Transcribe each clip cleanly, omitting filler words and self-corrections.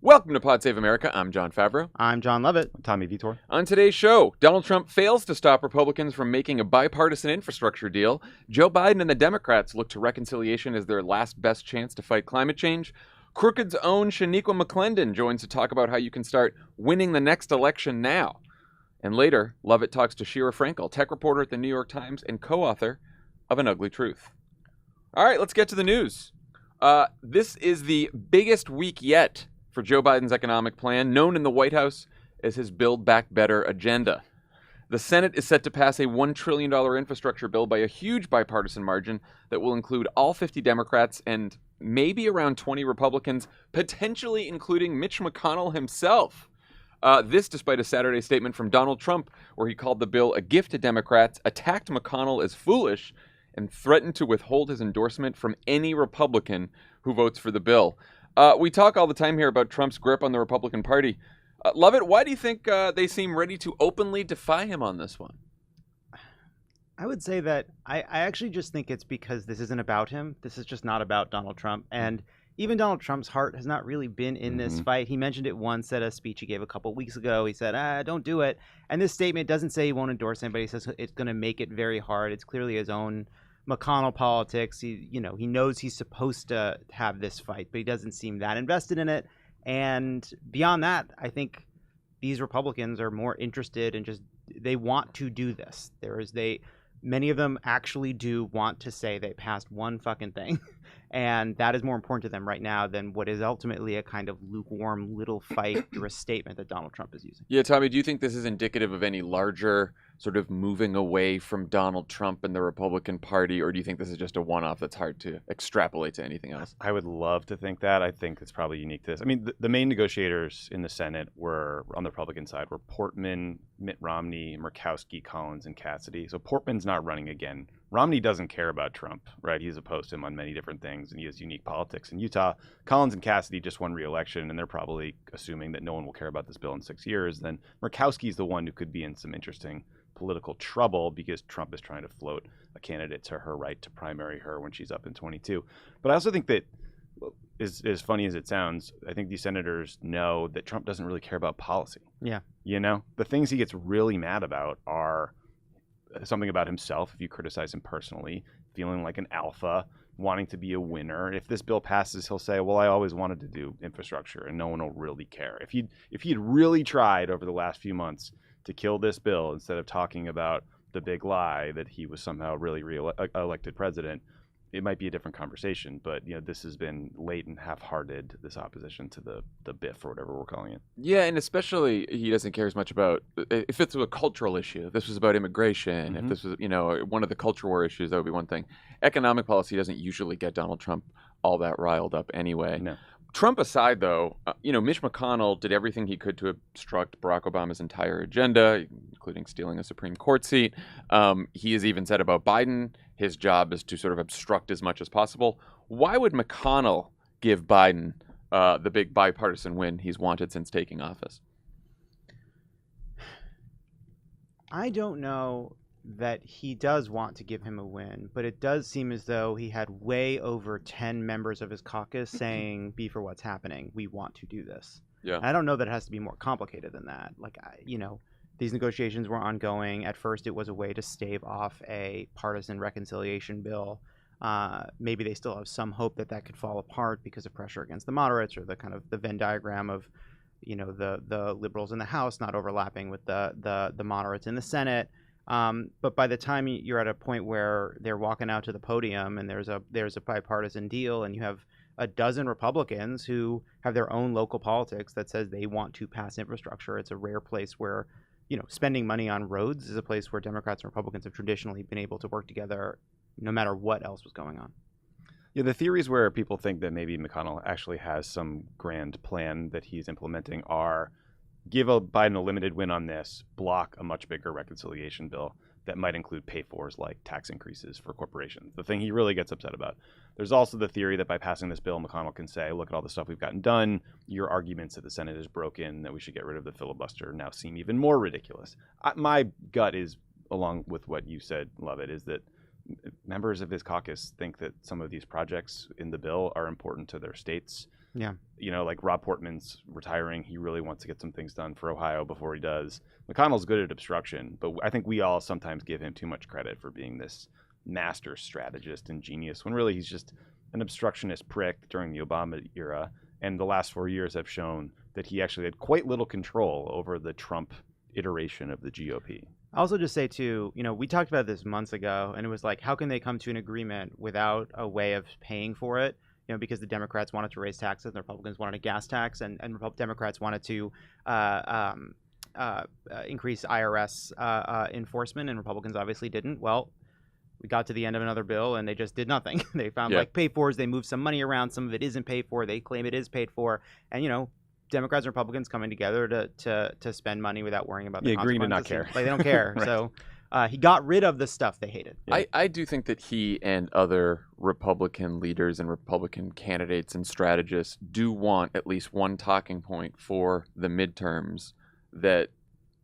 Welcome to Pod Save America. I'm Jon Favreau. I'm Jon Lovett. I'm Tommy Vietor. On today's show, Donald Trump fails to stop Republicans from making a bipartisan infrastructure deal. Joe Biden and the Democrats look to reconciliation as their last best chance to fight climate change. Crooked's own Shaniqua McClendon joins to talk about how you can start winning the next election now. And later, Lovett talks to Sheera Frenkel, tech reporter at the New York Times and co-author of An Ugly Truth. All right, let's get to the news. This is the biggest week yet for Joe Biden's economic plan, known in the White House as his Build Back Better agenda. The Senate is set to pass a $1 trillion infrastructure bill by a huge bipartisan margin that will include all 50 Democrats and maybe around 20 Republicans, potentially including Mitch McConnell himself. This despite a Saturday statement from Donald Trump where he called the bill a gift to Democrats, attacked McConnell as foolish, and threatened to withhold his endorsement from any Republican who votes for the bill. We talk all the time here about Trump's grip on the Republican Party. Lovett, why do you think they seem ready to openly defy him on this one? I would say that I actually just think it's because this isn't about him. This is just not about Donald Trump. And even Donald Trump's heart has not really been in this fight. He mentioned it once at a speech he gave a couple weeks ago. He said, don't do it. And this statement doesn't say he won't endorse him, but he says it's going to make it very hard. It's clearly his own McConnell politics. He knows he's supposed to have this fight, but he doesn't seem that invested in it. And beyond that, I think these Republicans are more interested in they want to do this. Many of them actually do want to say they passed one fucking thing. And that is more important to them right now than what is ultimately a kind of lukewarm little fight or a statement that Donald Trump is using. Yeah, Tommy, do you think this is indicative of any larger sort of moving away from Donald Trump and the Republican Party, or do you think this is just a one-off that's hard to extrapolate to anything else? I would love to think that. I think it's probably unique to this. I mean, the main negotiators in the Senate were, on the Republican side, were Portman, Mitt Romney, Murkowski, Collins, and Cassidy. So Portman's not running again. Romney doesn't care about Trump, right? He's opposed to him on many different things, and he has unique politics in Utah. Collins and Cassidy just won re-election, and they're probably assuming that no one will care about this bill in 6 years. Then Murkowski's the one who could be in some interesting political trouble because Trump is trying to float a candidate to her right to primary her when she's up in 22. But I also think that, as funny as it sounds, I think these senators know that Trump doesn't really care about policy. Yeah. The things he gets really mad about are something about himself, if you criticize him personally, feeling like an alpha, wanting to be a winner. If this bill passes, he'll say, well, I always wanted to do infrastructure and no one will really care. If he'd really tried over the last few months to kill this bill instead of talking about the big lie that he was somehow really elected president, it might be a different conversation. But this has been late and half-hearted, this opposition to the BIF or whatever we're calling it. Yeah, and especially he doesn't care as much about if it's a cultural issue. If this was about immigration, if this was one of the culture war issues, that would be one thing. Economic policy doesn't usually get Donald Trump all that riled up anyway. No. Trump aside, though, Mitch McConnell did everything he could to obstruct Barack Obama's entire agenda, including stealing a Supreme Court seat. He has even said about Biden, his job is to sort of obstruct as much as possible. Why would McConnell give Biden the big bipartisan win he's wanted since taking office? I don't know that he does want to give him a win, but it does seem as though he had way over 10 members of his caucus saying, be for what's happening. We want to do this. Yeah. I don't know that it has to be more complicated than that. These negotiations were ongoing. At first, it was a way to stave off a partisan reconciliation bill. Maybe they still have some hope that could fall apart because of pressure against the moderates or the kind of the Venn diagram of, the liberals in the House not overlapping with the moderates in the Senate. But by the time you're at a point where they're walking out to the podium and there's a bipartisan deal and you have a dozen Republicans who have their own local politics that says they want to pass infrastructure, it's a rare place where, spending money on roads is a place where Democrats and Republicans have traditionally been able to work together no matter what else was going on. Yeah, the theories where people think that maybe McConnell actually has some grand plan that he's implementing are give Biden a limited win on this, block a much bigger reconciliation bill that might include pay-fors like tax increases for corporations, the thing he really gets upset about. There's also the theory that by passing this bill, McConnell can say, look at all the stuff we've gotten done. Your arguments that the Senate is broken, that we should get rid of the filibuster now seem even more ridiculous. My gut is, along with what you said, Lovett, is that members of his caucus think that some of these projects in the bill are important to their states. Yeah. Like Rob Portman's retiring. He really wants to get some things done for Ohio before he does. McConnell's good at obstruction, but I think we all sometimes give him too much credit for being this master strategist and genius, when really he's just an obstructionist prick during the Obama era. And the last 4 years have shown that he actually had quite little control over the Trump iteration of the GOP. I'll also just say, too, we talked about this months ago, and it was like, how can they come to an agreement without a way of paying for it? Because the Democrats wanted to raise taxes, and the Republicans wanted a gas tax, and Democrats wanted to increase IRS enforcement, and Republicans obviously didn't. Well, we got to the end of another bill, and they just did nothing. They found pay-fors. They moved some money around. Some of it isn't paid for. They claim it is paid for, and Democrats and Republicans coming together to spend money without worrying about the agreeing consequences. to not care. Like, they don't care. Right. So he got rid of the stuff they hated. Yeah. I do think that he and other Republican leaders and Republican candidates and strategists do want at least one talking point for the midterms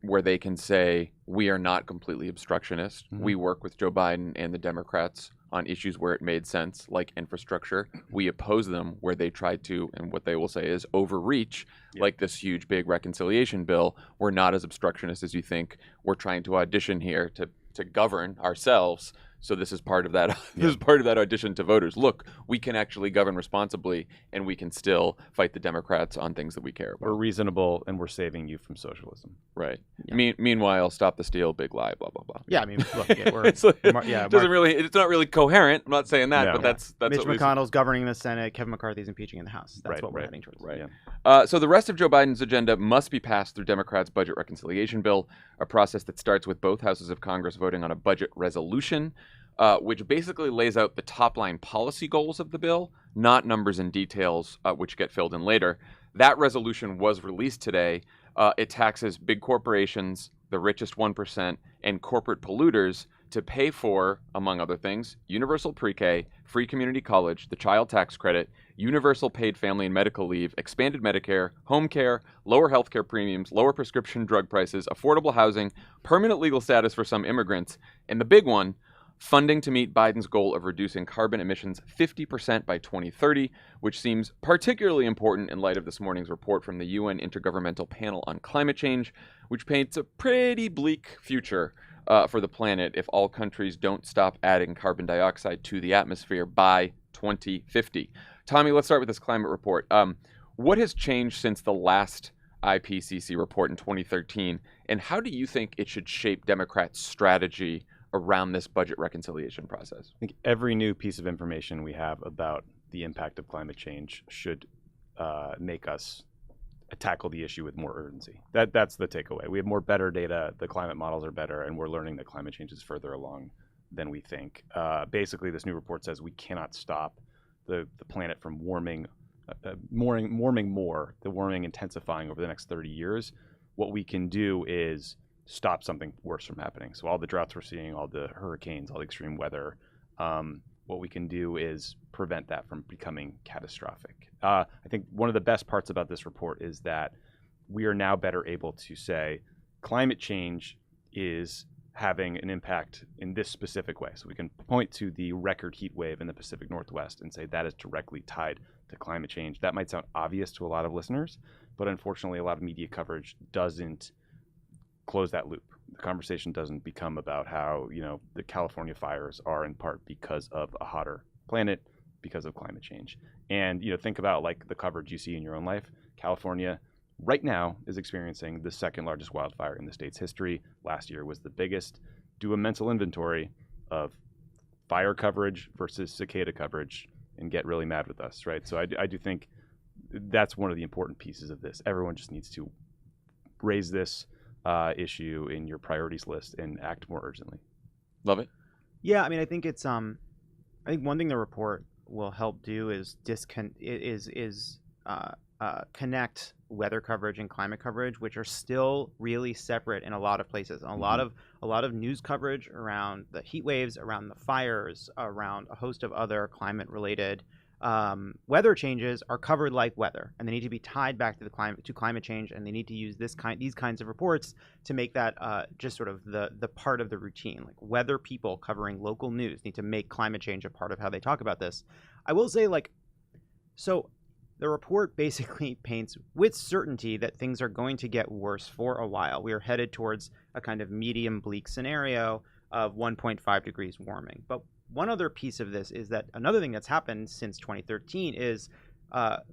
where they can say, we are not completely obstructionist. Mm-hmm. We work with Joe Biden and the Democrats on issues where it made sense, like infrastructure. We oppose them where they tried to, and what they will say is overreach, like this huge, big reconciliation bill. We're not as obstructionist as you think. We're trying to audition here to govern ourselves. So this is part of that. This is part of that audition to voters. Look, we can actually govern responsibly, and we can still fight the Democrats on things that we care about. We're reasonable, and we're saving you from socialism. Right. Yeah. Meanwhile, stop the steal, big lie, blah blah blah. Yeah, I mean, look, it's not really coherent. I'm not saying that, but that's Mitch McConnell's governing the Senate. Kevin McCarthy's impeaching in the House. That's what we're heading towards. Right. Yeah. So the rest of Joe Biden's agenda must be passed through Democrats' budget reconciliation bill, a process that starts with both houses of Congress voting on a budget resolution. Which basically lays out the top-line policy goals of the bill, not numbers and details, which get filled in later. That resolution was released today. It taxes big corporations, the richest 1%, and corporate polluters to pay for, among other things, universal pre-K, free community college, the child tax credit, universal paid family and medical leave, expanded Medicare, home care, lower healthcare premiums, lower prescription drug prices, affordable housing, permanent legal status for some immigrants, and the big one, funding to meet Biden's goal of reducing carbon emissions 50% by 2030, which seems particularly important in light of this morning's report from the UN Intergovernmental Panel on Climate Change, which paints a pretty bleak future for the planet if all countries don't stop adding carbon dioxide to the atmosphere by 2050. Tommy, let's start with this climate report. What has changed since the last IPCC report in 2013, and how do you think it should shape Democrats' strategy around this budget reconciliation process? I think every new piece of information we have about the impact of climate change should make us tackle the issue with more urgency. That's the takeaway. We have better data, the climate models are better, and we're learning that climate change is further along than we think. Basically, this new report says we cannot stop the planet from warming more, the warming intensifying over the next 30 years. What we can do is stop something worse from happening. So all the droughts we're seeing, all the hurricanes, all the extreme weather, what we can do is prevent that from becoming catastrophic. I think one of the best parts about this report is that we are now better able to say climate change is having an impact in this specific way. So we can point to the record heat wave in the Pacific Northwest and say that is directly tied to climate change. That might sound obvious to a lot of listeners, but unfortunately a lot of media coverage doesn't close that loop. The conversation doesn't become about how, the California fires are in part because of a hotter planet, because of climate change. And, think about like the coverage you see in your own life. California right now is experiencing the second largest wildfire in the state's history. Last year was the biggest. Do a mental inventory of fire coverage versus cicada coverage and get really mad with us, right? So I do think that's one of the important pieces of this. Everyone just needs to raise this issue in your priorities list and act more urgently. Love it. Yeah, I mean, I think it's I think one thing the report will help do is connect weather coverage and climate coverage, which are still really separate in a lot of places. And a lot of news coverage around the heat waves, around the fires, around a host of other climate related weather changes are covered like weather, and they need to be tied back to climate change, and they need to use these kinds of reports to make that just sort of the part of the routine. Like weather people covering local news need to make climate change a part of how they talk about this. I will say, so the report basically paints with certainty that things are going to get worse for a while. We are headed towards a kind of medium bleak scenario of 1.5 degrees warming. But one other piece of this is that another thing that's happened since 2013 is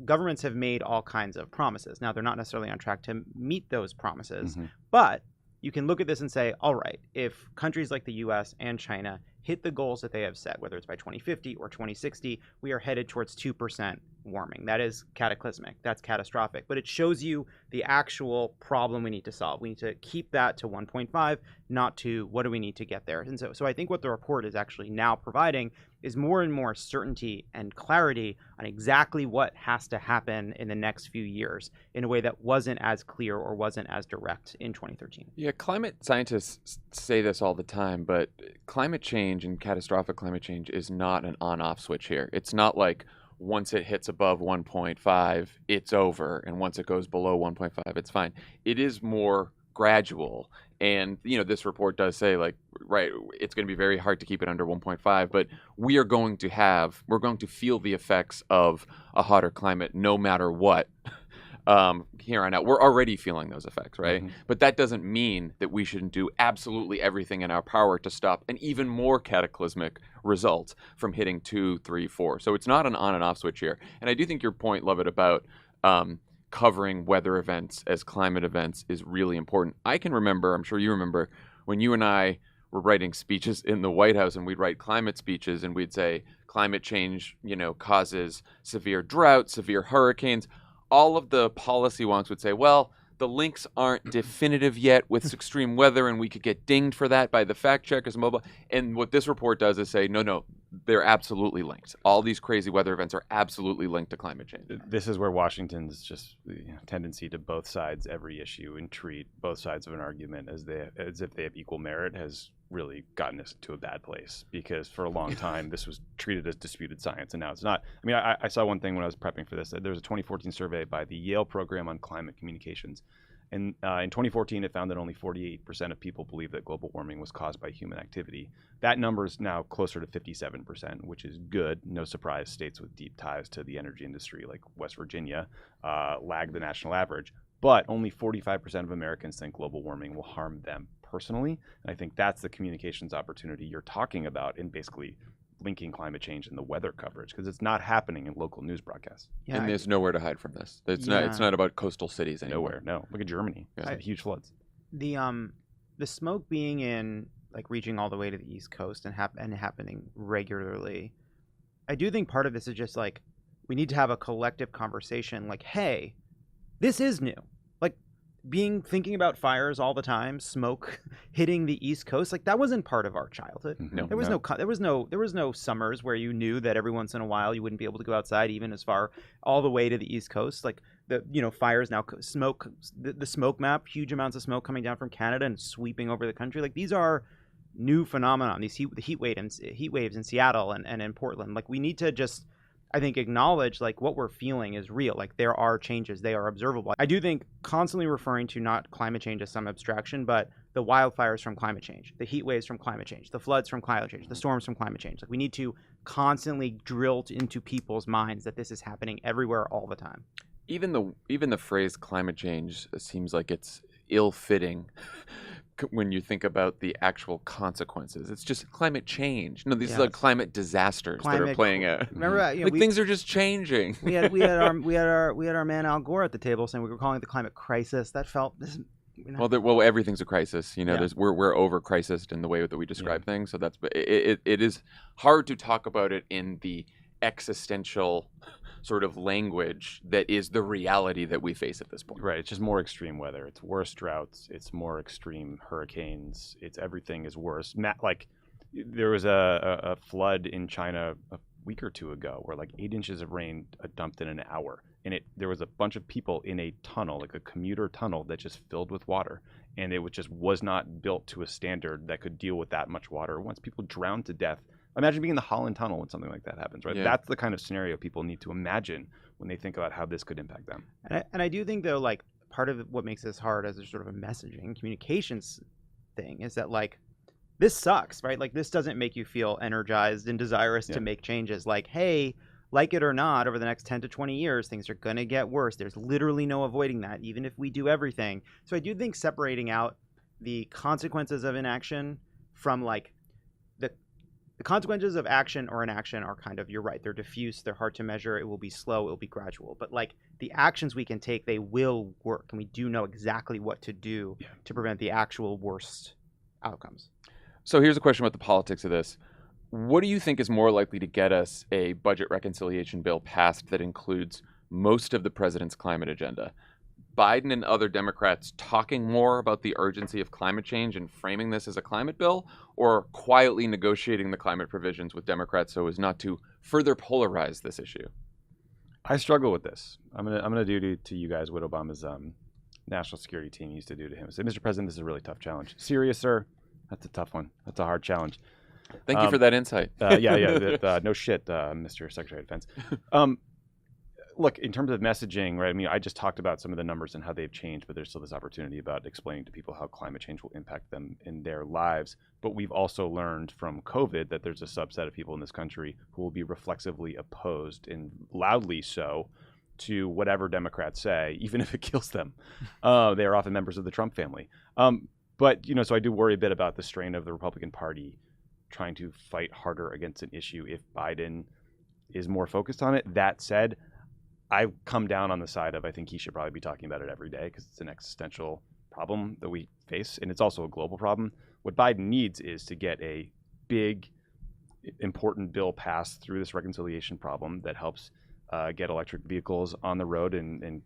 governments have made all kinds of promises. Now, they're not necessarily on track to meet those promises, but you can look at this and say, all right, if countries like the US and China hit the goals that they have set, whether it's by 2050 or 2060, we are headed towards 2% warming. That is cataclysmic. That's catastrophic. But it shows you the actual problem we need to solve. We need to keep that to 1.5, not to what do we need to get there. And so I think what the report is actually now providing is more and more certainty and clarity on exactly what has to happen in the next few years in a way that wasn't as clear or wasn't as direct in 2013. Yeah, climate scientists say this all the time, but climate change and catastrophic climate change is not an on-off switch here. It's not like once it hits above 1.5, it's over, and once it goes below 1.5, it's fine. It is more gradual. And, this report does say, like, right, it's going to be very hard to keep it under 1.5, but we're going to feel the effects of a hotter climate no matter what. Here on out, we're already feeling those effects, right? But that doesn't mean that we shouldn't do absolutely everything in our power to stop an even more cataclysmic result from hitting 2, 3, 4. So it's not an on and off switch here. And I do think your point, Lovett, about covering weather events as climate events is really important. I can remember, I'm sure you remember, when you and I were writing speeches in the White House, and we'd write climate speeches, and we'd say climate change, causes severe drought, severe hurricanes. All of the policy wonks would say, well, the links aren't definitive yet with extreme weather, and we could get dinged for that by the fact checkers and blah, blah. And what this report does is say, no, they're absolutely linked. All these crazy weather events are absolutely linked to climate change. This is where Washington's just tendency to both sides every issue and treat both sides of an argument as if they have equal merit has really gotten us to a bad place, because for a long time this was treated as disputed science, and now it's not. I mean, I saw one thing when I was prepping for this, that there was a 2014 survey by the Yale Program on Climate Communications, and in 2014 it found that only 48% of people believe that global warming was caused by human activity. That number is now closer to 57%, which is good. No surprise, states with deep ties to the energy industry like West Virginia lag the national average, but only 45% of Americans think global warming will harm them personally. And I think that's the communications opportunity you're talking about in basically linking climate change and the weather coverage, because it's not happening in local news broadcasts. Yeah, and there's nowhere to hide from this. It's not about coastal cities anymore. Nowhere. No. Look at Germany. Huge floods. The smoke being in, like, reaching all the way to the East Coast and happening regularly, I do think part of this is just like we need to have a collective conversation like, hey, this is new. Like, thinking about fires all the time, smoke hitting the East Coast, like that wasn't part of our childhood. No, there was no summers where you knew that every once in a while you wouldn't be able to go outside, even as far all the way to the East Coast. Like fires now, smoke, the smoke map, huge amounts of smoke coming down from Canada and sweeping over the country. Like, these are new phenomenon. These heat waves in Seattle and in Portland. Like, we need to just, I think, acknowledge like what we're feeling is real. Like, there are changes, they are observable. I do think constantly referring to not climate change as some abstraction, but the wildfires from climate change, the heat waves from climate change, the floods from climate change, the storms from climate change. Like, we need to constantly drill into people's minds that this is happening everywhere all the time. Even the phrase climate change seems like it's ill-fitting when you think about the actual consequences. It's just climate change. No, these are like climate disasters that are playing out. Remember that? Like, things are just changing. We had our man Al Gore at the table saying we were calling it the climate crisis. That felt this. Well, everything's a crisis. We're over crisis in the way that we describe things. So it is hard to talk about it in the existential sort of language that is the reality that we face at this point. Right. It's just more extreme weather. It's worse droughts. It's more extreme hurricanes. Everything is worse. Like, there was a flood in China a week or two ago where like 8 inches of rain dumped in an hour, and there was a bunch of people in a tunnel, like a commuter tunnel, that just filled with water, and it was not built to a standard that could deal with that much water. Once people drowned to death. Imagine being in the Holland Tunnel when something like that happens, right? Yeah. That's the kind of scenario people need to imagine when they think about how this could impact them. And I do think, though, like, part of what makes this hard as a sort of a messaging, communications thing is that, like, this sucks, right? Like, this doesn't make you feel energized and desirous to make changes. Like, hey, like it or not, over the next 10 to 20 years, things are going to get worse. There's literally no avoiding that, even if we do everything. So I do think separating out the consequences of inaction from like the consequences of action or inaction are kind of, you're right, they're diffuse, they're hard to measure, it will be slow, it will be gradual. But like the actions we can take, they will work, and we do know exactly what to do to prevent the actual worst outcomes. So here's a question about the politics of this. What do you think is more likely to get us a budget reconciliation bill passed that includes most of the president's climate agenda? Biden and other Democrats talking more about the urgency of climate change and framing this as a climate bill, or quietly negotiating the climate provisions with Democrats so as not to further polarize this issue? I struggle with this. I'm gonna do to you guys what Obama's national security team used to do to him. Say, Mr. President, this is a really tough challenge. Serious, sir? That's a tough one. That's a hard challenge. Thank you for that insight. No shit, Mr. Secretary of Defense. Look, in terms of messaging, right? I mean, I just talked about some of the numbers and how they've changed, but there's still this opportunity about explaining to people how climate change will impact them in their lives. But we've also learned from COVID that there's a subset of people in this country who will be reflexively opposed, and loudly so, to whatever Democrats say, even if it kills them. They are often members of the Trump family. But, so I do worry a bit about the strain of the Republican Party trying to fight harder against an issue if Biden is more focused on it. That said, I've come down on the side of I think he should probably be talking about it every day because it's an existential problem that we face, and it's also a global problem. What Biden needs is to get a big, important bill passed through this reconciliation problem that helps get electric vehicles on the road and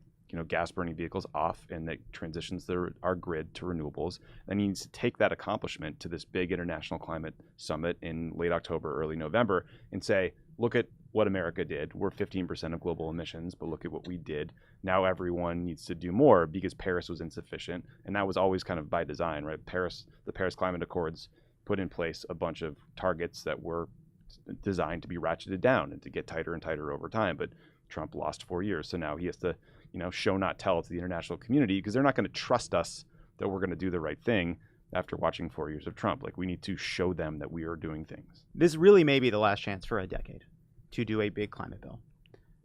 gas-burning vehicles off, and that transitions our grid to renewables. And he needs to take that accomplishment to this big international climate summit in late October, early November, and say, look at what America did. We're 15% of global emissions, but look at what we did. Now everyone needs to do more because Paris was insufficient, and that was always kind of by design, right? The Paris Climate Accords put in place a bunch of targets that were designed to be ratcheted down and to get tighter and tighter over time. But Trump lost 4 years, so now he has to, show not tell to the international community, because they're not going to trust us that we're going to do the right thing after watching 4 years of Trump. Like, we need to show them that we are doing things. This really may be the last chance for a decade to do a big climate bill.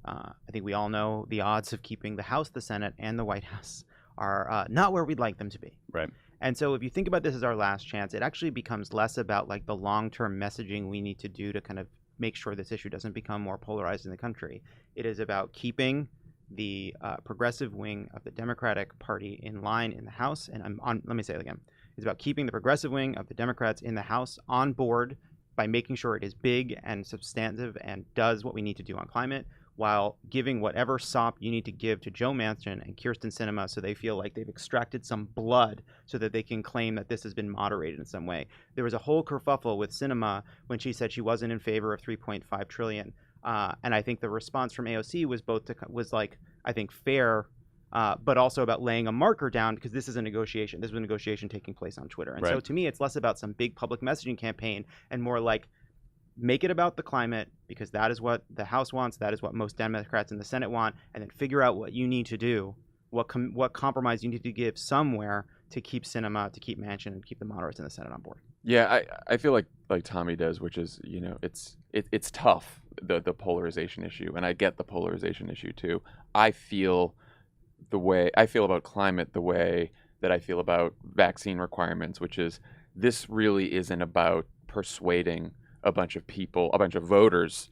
I think we all know the odds of keeping the House, the Senate, and the White House are not where we'd like them to be. Right. And so if you think about this as our last chance, it actually becomes less about like the long-term messaging we need to do to kind of make sure this issue doesn't become more polarized in the country. It is about keeping the progressive wing of the Democratic Party in line in the House. And let me say it again. It's about keeping the progressive wing of the Democrats in the House on board by making sure it is big and substantive and does what we need to do on climate, while giving whatever sop you need to give to Joe Manchin and Kyrsten Sinema so they feel like they've extracted some blood so that they can claim that this has been moderated in some way. There was a whole kerfuffle with Sinema when she said she wasn't in favor of $3.5 trillion. And I think the response from AOC was I think fair, but also about laying a marker down, because this is a negotiation. This was a negotiation taking place on Twitter. And so to me, it's less about some big public messaging campaign and more like, make it about the climate, because that is what the House wants. That is what most Democrats in the Senate want. And then figure out what you need to do, what compromise you need to give somewhere to keep Sinema, to keep Manchin, and keep the moderates in the Senate on board. Yeah, I feel like Tommy does, which is, it's tough, the polarization issue. And I get the polarization issue too. I feel the way I feel about climate the way that I feel about vaccine requirements, which is this really isn't about persuading a bunch of people, a bunch of voters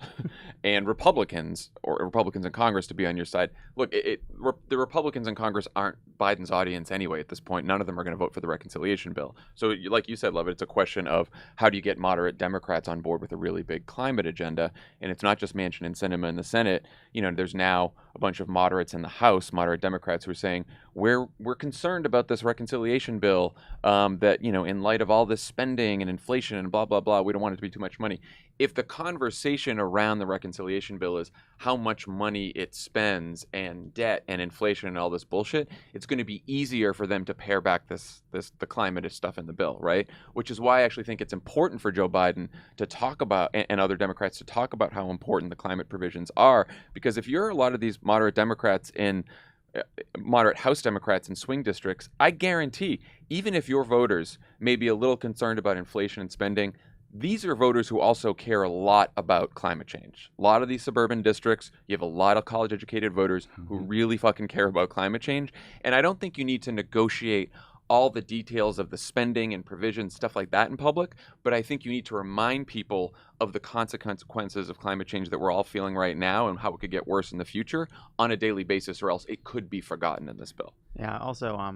and Republicans or Republicans in Congress to be on your side. Look, the Republicans in Congress aren't Biden's audience anyway at this point. None of them are going to vote for the reconciliation bill. So like you said, Lovett, it's a question of how do you get moderate Democrats on board with a really big climate agenda? And it's not just Manchin and Sinema in the Senate. There's now a bunch of moderates in the House, moderate Democrats, who are saying, we're concerned about this reconciliation bill, that, in light of all this spending and inflation and blah, blah, blah, we don't want it to be too much money. If the conversation around the reconciliation bill is how much money it spends and debt and inflation and all this bullshit, it's going to be easier for them to pare back the climate stuff in the bill, right? Which is why I actually think it's important for Joe Biden to talk about, and other Democrats to talk about how important the climate provisions are. Because if you're a lot of these moderate Democrats moderate House Democrats in swing districts, I guarantee, even if your voters may be a little concerned about inflation and spending, these are voters who also care a lot about climate change. A lot of these suburban districts, you have a lot of college-educated voters who really fucking care about climate change. And I don't think you need to negotiate all the details of the spending and provisions, stuff like that in public, but I think you need to remind people of the consequences of climate change that we're all feeling right now and how it could get worse in the future on a daily basis, or else it could be forgotten in this bill. Yeah, also, I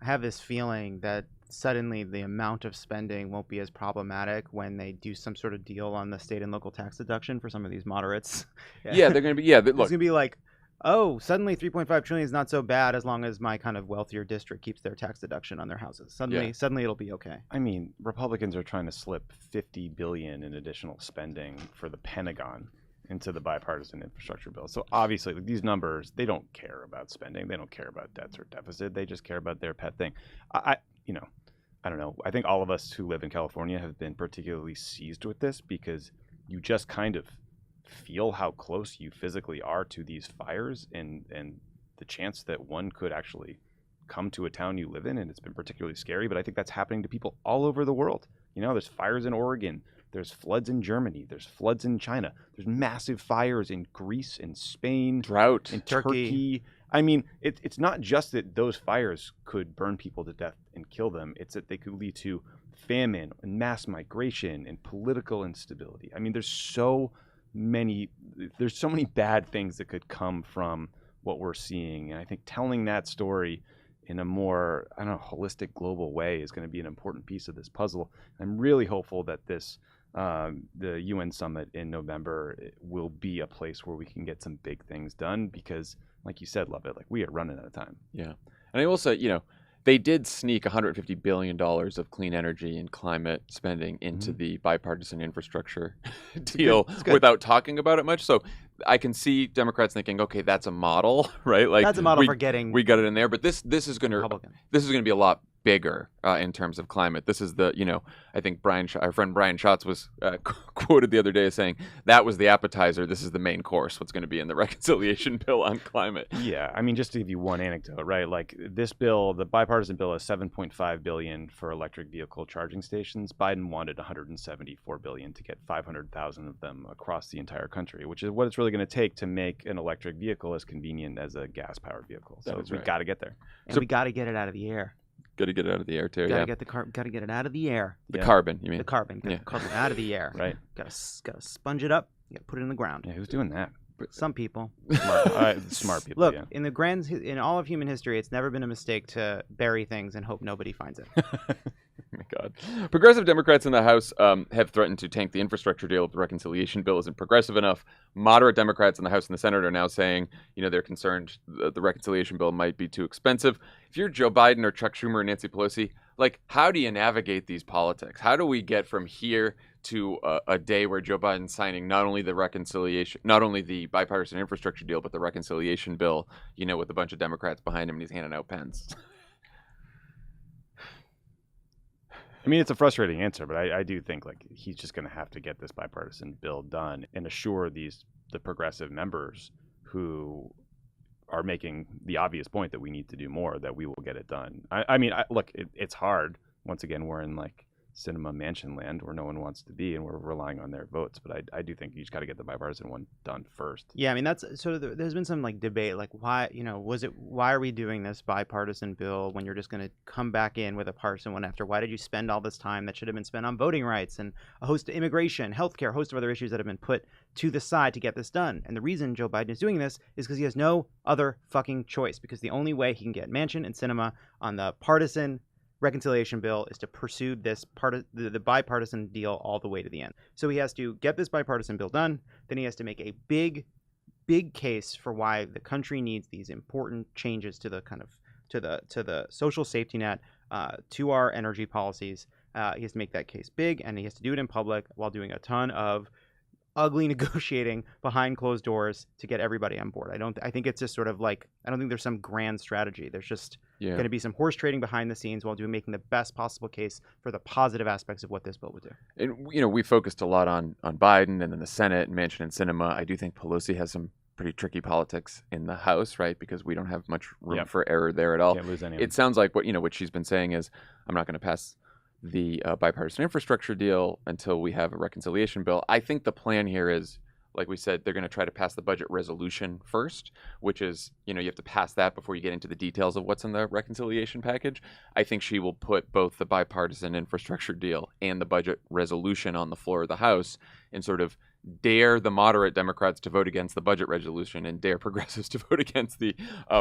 have this feeling that suddenly the amount of spending won't be as problematic when they do some sort of deal on the state and local tax deduction for some of these moderates. Yeah, they're going to be, It's going to be like, oh, suddenly 3.5 trillion is not so bad as long as my kind of wealthier district keeps their tax deduction on their houses. Suddenly it'll be okay. I mean, Republicans are trying to slip $50 billion in additional spending for the Pentagon into the bipartisan infrastructure bill. So obviously these numbers, they don't care about spending. They don't care about debts or deficit. They just care about their pet thing. I don't know. I think all of us who live in California have been particularly seized with this because you just kind of feel how close you physically are to these fires and the chance that one could actually come to a town you live in, and it's been particularly scary. But I think that's happening to people all over the world. There's fires in Oregon, there's floods in Germany, there's floods in China, there's massive fires in Greece and Spain, drought in Turkey. I mean, it's not just that those fires could burn people to death and kill them. It's that they could lead to famine and mass migration and political instability. I mean, there's so many bad things that could come from what we're seeing. And I think telling that story in a more, holistic global way is going to be an important piece of this puzzle. I'm really hopeful that the UN summit in November will be a place where we can get some big things done because, like you said, Lovett, like we are running out of time. Yeah. And I will say, they did sneak $150 billion of clean energy and climate spending into the bipartisan infrastructure deal without talking about it much. So I can see Democrats thinking, okay, that's a model, right? Like that's a model for getting. We got it in there, but this is going to be a lot bigger in terms of climate. This is I think our friend Brian Schatz was quoted the other day as saying that was the appetizer. This is the main course. What's going to be in the reconciliation bill on climate? Yeah, I mean, just to give you one anecdote, right? Like this bill, the bipartisan bill, is $7.5 billion for electric vehicle charging stations. Biden wanted $174 billion to get 500,000 of them across the entire country, which is what it's really going to take to make an electric vehicle as convenient as a gas-powered vehicle. So we've got to get there, and we got to get it out of the air. Got to get it out of the air too. Got to get it out of the air. The carbon, you mean? The carbon. Get the carbon out of the air. Right. Got to sponge it up. You got to put it in the ground. Yeah, who's doing that? Some people. Smart people. Look, yeah. in all of human history, it's never been a mistake to bury things and hope nobody finds it. Oh my God. Progressive Democrats in the House have threatened to tank the infrastructure deal if the reconciliation bill isn't progressive enough. Moderate Democrats in the House and the Senate are now saying, they're concerned the reconciliation bill might be too expensive. If you're Joe Biden or Chuck Schumer or Nancy Pelosi, how do you navigate these politics? How do we get from here to a day where Joe Biden's signing not only the bipartisan infrastructure deal, but the reconciliation bill, with a bunch of Democrats behind him and he's handing out pens? I mean, it's a frustrating answer, but I do think he's just going to have to get this bipartisan bill done and assure the progressive members who are making the obvious point that we need to do more, that we will get it done. I mean, look, it's hard. Once again, we're in cinema mansion land where no one wants to be, and we're relying on their votes. But I do think you just got to get the bipartisan one done first. Yeah, I mean that's so. There's been some debate, why why are we doing this bipartisan bill when you're just going to come back in with a partisan one after? Why did you spend all this time that should have been spent on voting rights and a host of immigration, healthcare, a host of other issues that have been put to the side to get this done? And the reason Joe Biden is doing this is because he has no other fucking choice. Because the only way he can get Manchin and Sinema on the partisan reconciliation bill is to pursue this part of the bipartisan deal all the way to the end. So he has to get this bipartisan bill done. Then he has to make a big case for why the country needs these important changes to the to the social safety net, to our energy policies. He has to make that case big, and he has to do it in public while doing a ton of ugly negotiating behind closed doors to get everybody on board. I think it's just sort of I don't think there's some grand strategy. There's just going to be some horse trading behind the scenes while making the best possible case for the positive aspects of what this bill would do. And we focused a lot on Biden and then the Senate and Manchin and Sinema. I do think Pelosi has some pretty tricky politics in the House, right? Because we don't have much room for error there at all. Can't lose any. It sounds like what she's been saying is, I'm not going to pass the bipartisan infrastructure deal until we have a reconciliation bill. I think the plan here is, like we said, they're going to try to pass the budget resolution first, which is, you have to pass that before you get into the details of what's in the reconciliation package. I think she will put both the bipartisan infrastructure deal and the budget resolution on the floor of the House and sort of dare the moderate Democrats to vote against the budget resolution and dare progressives to vote against the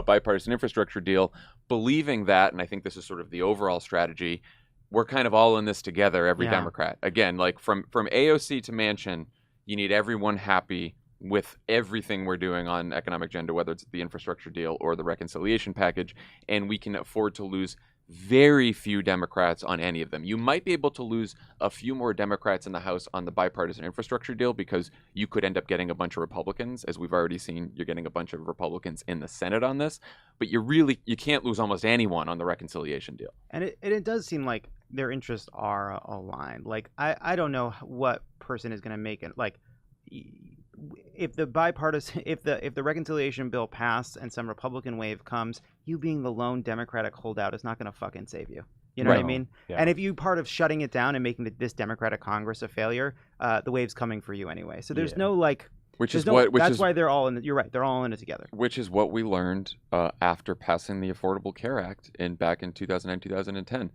bipartisan infrastructure deal, believing that, and I think this is sort of the overall strategy, we're kind of all in this together, every Democrat. Again, like from AOC to Manchin, you need everyone happy with everything we're doing on economic agenda, whether it's the infrastructure deal or the reconciliation package, and we can afford to lose very few Democrats on any of them. You might be able to lose a few more Democrats in the House on the bipartisan infrastructure deal because you could end up getting a bunch of Republicans. As we've already seen, you're getting a bunch of Republicans in the Senate on this, but you can't lose almost anyone on the reconciliation deal. And it does seem like their interests are aligned. Like, I don't know what person is going to make it. Like, if the bipartisan, if the reconciliation bill passed and some Republican wave comes, you being the lone Democratic holdout is not going to fucking save you. You know what I mean? Yeah. And if you part of shutting it down and making this Democratic Congress a failure, the wave's coming for you anyway. So there's no like. That's why they're all in it. You're right. They're all in it together. Which is what we learned after passing the Affordable Care Act back in 2009, 2010.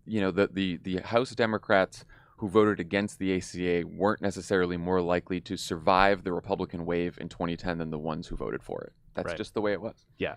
The House Democrats who voted against the ACA weren't necessarily more likely to survive the Republican wave in 2010 than the ones who voted for it. That's just the way it was. Yeah,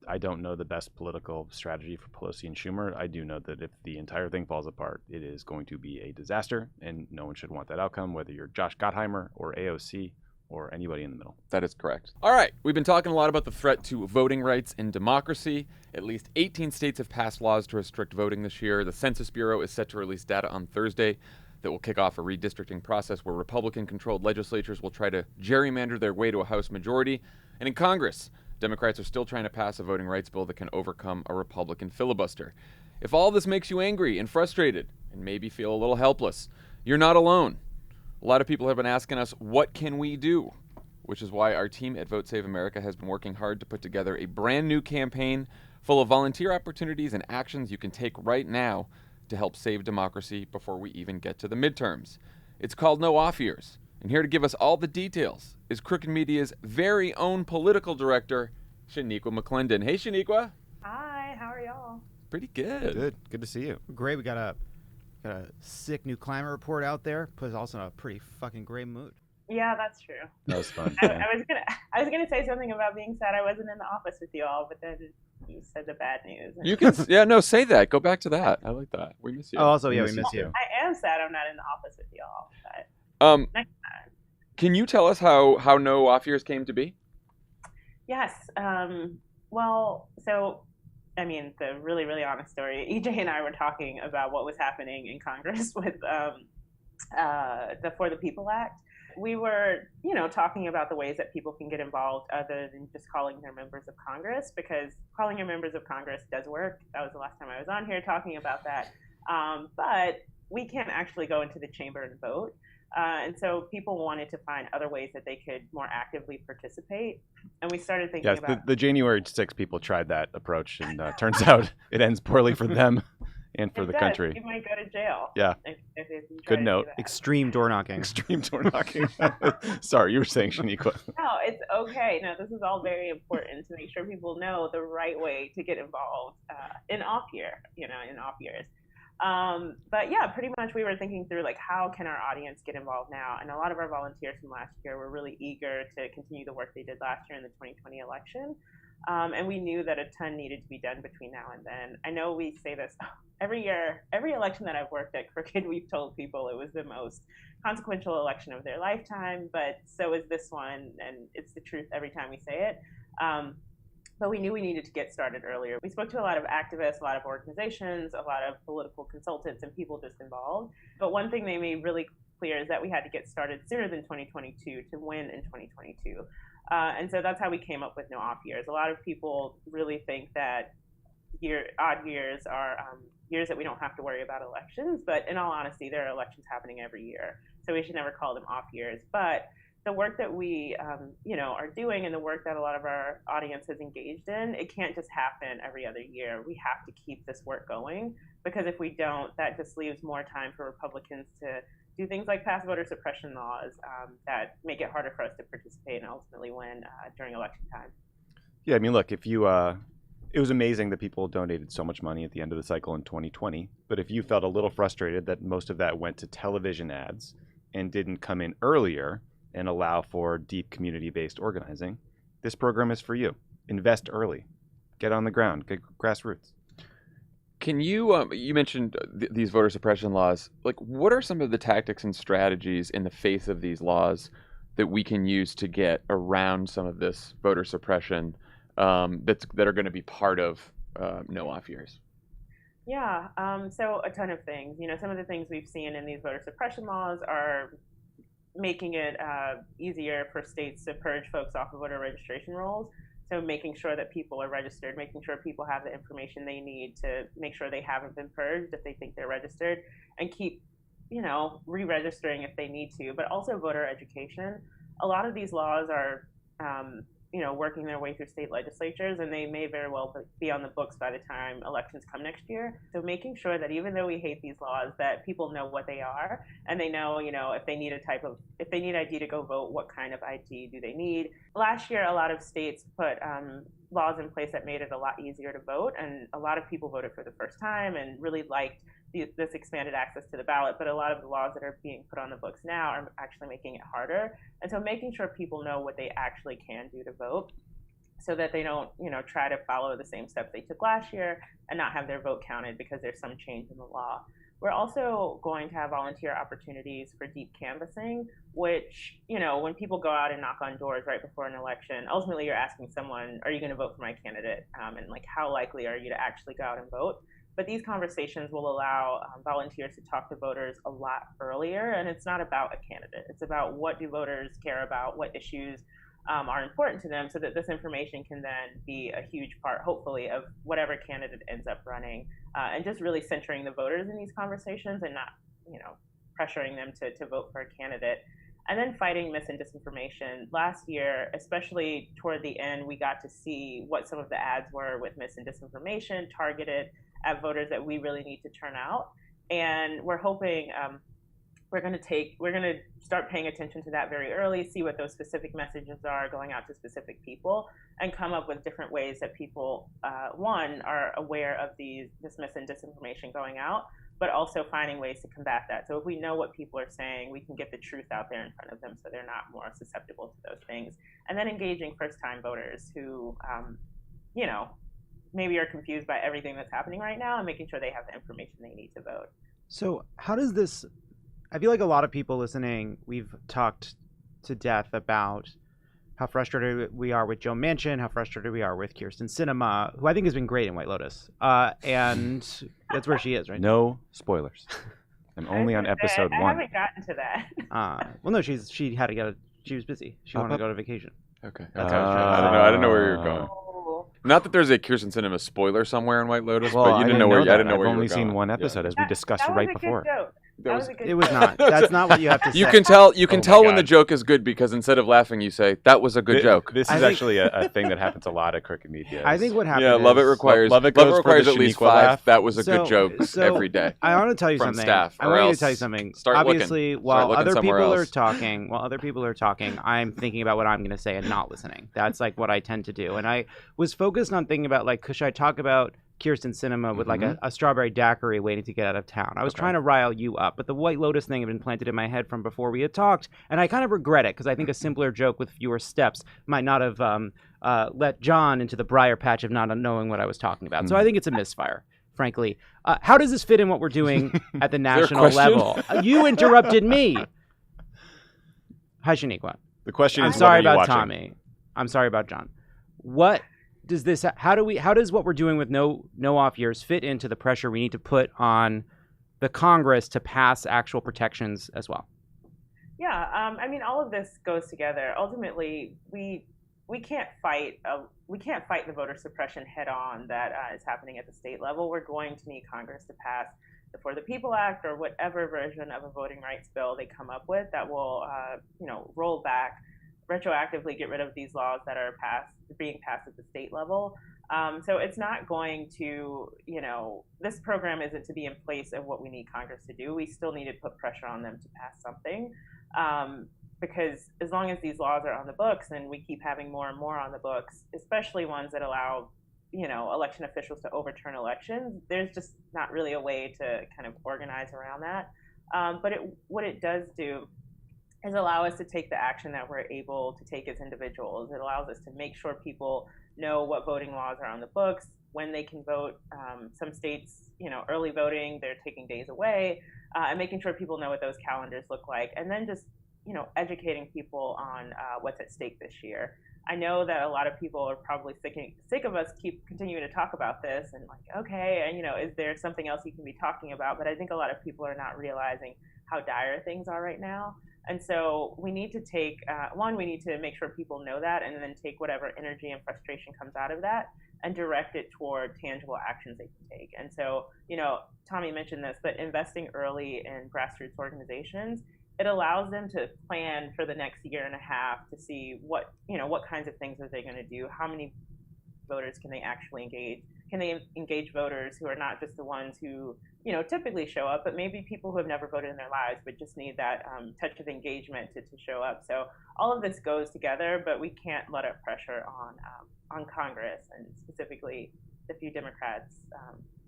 I don't know the best political strategy for Pelosi and Schumer. I do know that if the entire thing falls apart, it is going to be a disaster, and no one should want that outcome, whether you're Josh Gottheimer or AOC or anybody in the middle. That is correct. All right, we've been talking a lot about the threat to voting rights and democracy. At least 18 states have passed laws to restrict voting this year. The Census Bureau is set to release data on Thursday that will kick off a redistricting process where Republican-controlled legislatures will try to gerrymander their way to a House majority. And in Congress, Democrats are still trying to pass a voting rights bill that can overcome a Republican filibuster. If all this makes you angry and frustrated and maybe feel a little helpless, you're not alone. A lot of people have been asking us, what can we do? Which is why our team at Vote Save America has been working hard to put together a brand new campaign full of volunteer opportunities and actions you can take right now to help save democracy before we even get to the midterms. It's called No Off Years. And here to give us all the details is Crooked Media's very own political director, Shaniqua McClendon. Hey, Shaniqua. Hi, how are y'all? Pretty good. Good to see you. Great. We got a sick new climate report out there. Put us also in a pretty fucking great mood. Yeah, that's true. That was fun. I was gonna say something about being sad I wasn't in the office with you all, but then you said the bad news. You can, say that. Go back to that. I like that. We miss you. Oh, also, we miss you. I am sad I'm not in the office with you all, but next time. Can you tell us how No Off Years came to be? Yes. Well, so. I mean, the really, really honest story, EJ and I were talking about what was happening in Congress with the For the People Act. We were, talking about the ways that people can get involved other than just calling their members of Congress, because calling your members of Congress does work. That was the last time I was on here talking about that. But we can't actually go into the chamber and vote. And so people wanted to find other ways that they could more actively participate. And we started thinking about... the January 6 people tried that approach, and turns out it ends poorly for them and for the country. You might go to jail. Yeah. If you Good note. Extreme door knocking. Extreme door knocking. Sorry, you were saying, Shaniqua. No, it's okay. No, this is all very important to make sure people know the right way to get involved in off years. But yeah, pretty much we were thinking through how can our audience get involved now? And a lot of our volunteers from last year were really eager to continue the work they did last year in the 2020 election. And we knew that a ton needed to be done between now and then. I know we say this every year, every election that I've worked at Crooked, we've told people it was the most consequential election of their lifetime, but so is this one. And it's the truth every time we say it. But we knew we needed to get started earlier. We spoke to a lot of activists, a lot of organizations, a lot of political consultants, and people just involved. But one thing they made really clear is that we had to get started sooner than 2022 to win in 2022. And so that's how we came up with No Off Years. A lot of people really think that odd years are years that we don't have to worry about elections. But in all honesty, there are elections happening every year. So we should never call them off years. But the work that we, are doing and the work that a lot of our audience is engaged in, it can't just happen every other year. We have to keep this work going, because if we don't, that just leaves more time for Republicans to do things like pass voter suppression laws that make it harder for us to participate and ultimately win during election time. Yeah, I mean, look, if you, it was amazing that people donated so much money at the end of the cycle in 2020. But if you felt a little frustrated that most of that went to television ads and didn't come in earlier and allow for deep community-based organizing, this program is for you. Invest early. Get on the ground. Get grassroots. Can you, you mentioned these voter suppression laws. Like, what are some of the tactics and strategies in the face of these laws that we can use to get around some of this voter suppression that are going to be part of no-off years? Yeah, so a ton of things. Some of the things we've seen in these voter suppression laws are making it easier for states to purge folks off of voter registration rolls. So making sure that people are registered, making sure people have the information they need to make sure they haven't been purged if they think they're registered, and keep, re-registering if they need to. But also voter education. A lot of these laws are, working their way through state legislatures, and they may very well be on the books by the time elections come next year. So making sure that even though we hate these laws, that people know what they are, and they know, if they need if they need ID to go vote, what kind of ID do they need? Last year, a lot of states put laws in place that made it a lot easier to vote, and a lot of people voted for the first time and really liked this expanded access to the ballot. But a lot of the laws that are being put on the books now are actually making it harder. And so making sure people know what they actually can do to vote, so that they don't, try to follow the same steps they took last year and not have their vote counted because there's some change in the law. We're also going to have volunteer opportunities for deep canvassing, which, when people go out and knock on doors right before an election, ultimately you're asking someone, are you going to vote for my candidate? And like, how likely are you to actually go out and vote? But these conversations will allow volunteers to talk to voters a lot earlier. And it's not about a candidate. It's about what do voters care about, what issues are important to them, so that this information can then be a huge part, hopefully, of whatever candidate ends up running. And just really centering the voters in these conversations and not, pressuring them to vote for a candidate. And then fighting mis and disinformation. Last year, especially toward the end, we got to see what some of the ads were with mis and disinformation targeted at voters that we really need to turn out. And we're hoping we're going to start paying attention to that very early, see what those specific messages are going out to specific people, and come up with different ways that people, one, are aware of this mis and disinformation going out, but also finding ways to combat that. So if we know what people are saying, we can get the truth out there in front of them so they're not more susceptible to those things. And then engaging first-time voters who, maybe are confused by everything that's happening right now, and making sure they have the information they need to vote. So how does this, I feel like a lot of people listening, we've talked to death about how frustrated we are with Joe Manchin, how frustrated we are with Kyrsten Sinema, who I think has been great in White Lotus. And that's where she is, right? No spoilers. I'm only on episode 1. I haven't gotten to that. Well, no, she was busy. She wanted to go to vacation. Okay. I didn't know where you were going. Not that there's a Kyrsten Sinema spoiler somewhere in White Lotus, but you didn't know where. I didn't know where you were going. I've only seen one episode, as we discussed right before. It was not. That's not what you have to say. You can tell. You can tell when the joke is good, because instead of laughing, you say that was a good joke. This is actually a thing that happens a lot at Crooked Media. I think what happened. Yeah, Lovett requires Lovett requires at least 5. Laugh. That was a good joke every day. I want to tell you from something. Staff, I want to tell you something. Obviously, while other people are talking, I'm thinking about what I'm going to say and not listening. That's like what I tend to do. And I was focused on thinking about, like, should I talk about Kyrsten Sinema with like a strawberry daiquiri waiting to get out of town. I was trying to rile you up, but the White Lotus thing had been planted in my head from before we had talked, and I kind of regret it, because I think a simpler joke with fewer steps might not have let Jon into the briar patch of not knowing what I was talking about. So I think it's a misfire, frankly. How does this fit in what we're doing at the national level? You interrupted me. Hi, Shaniqua. The question is, I'm sorry about watching? Tommy. I'm sorry about Jon. What does this? How does what we're doing with no off years fit into the pressure we need to put on the Congress to pass actual protections as well? Yeah, I mean, all of this goes together. Ultimately, we can't fight the voter suppression head on that is happening at the state level. We're going to need Congress to pass the For the People Act or whatever version of a voting rights bill they come up with that will, roll back, retroactively get rid of these laws that are being passed at the state level. So it's not going to, this program isn't to be in place of what we need Congress to do. We still need to put pressure on them to pass something. Because as long as these laws are on the books and we keep having more and more on the books, especially ones that allow, election officials to overturn elections, there's just not really a way to kind of organize around that. But what it does do is allow us to take the action that we're able to take as individuals. It allows us to make sure people know what voting laws are on the books, when they can vote. Some states, early voting, they're taking days away, and making sure people know what those calendars look like. And then just, educating people on what's at stake this year. I know that a lot of people are probably sick of us keep continuing to talk about this and like, okay, and is there something else you can be talking about? But I think a lot of people are not realizing how dire things are right now. And so we need to take, we need to make sure people know that, and then take whatever energy and frustration comes out of that and direct it toward tangible actions they can take. And so, Tommy mentioned this, but investing early in grassroots organizations, it allows them to plan for the next year and a half to see what kinds of things are they going to do, how many voters can they actually engage, can they engage voters who are not just the ones who typically show up, but maybe people who have never voted in their lives but just need that touch of engagement to show up. So all of this goes together, but we can't let up pressure on Congress, and specifically the few Democrats.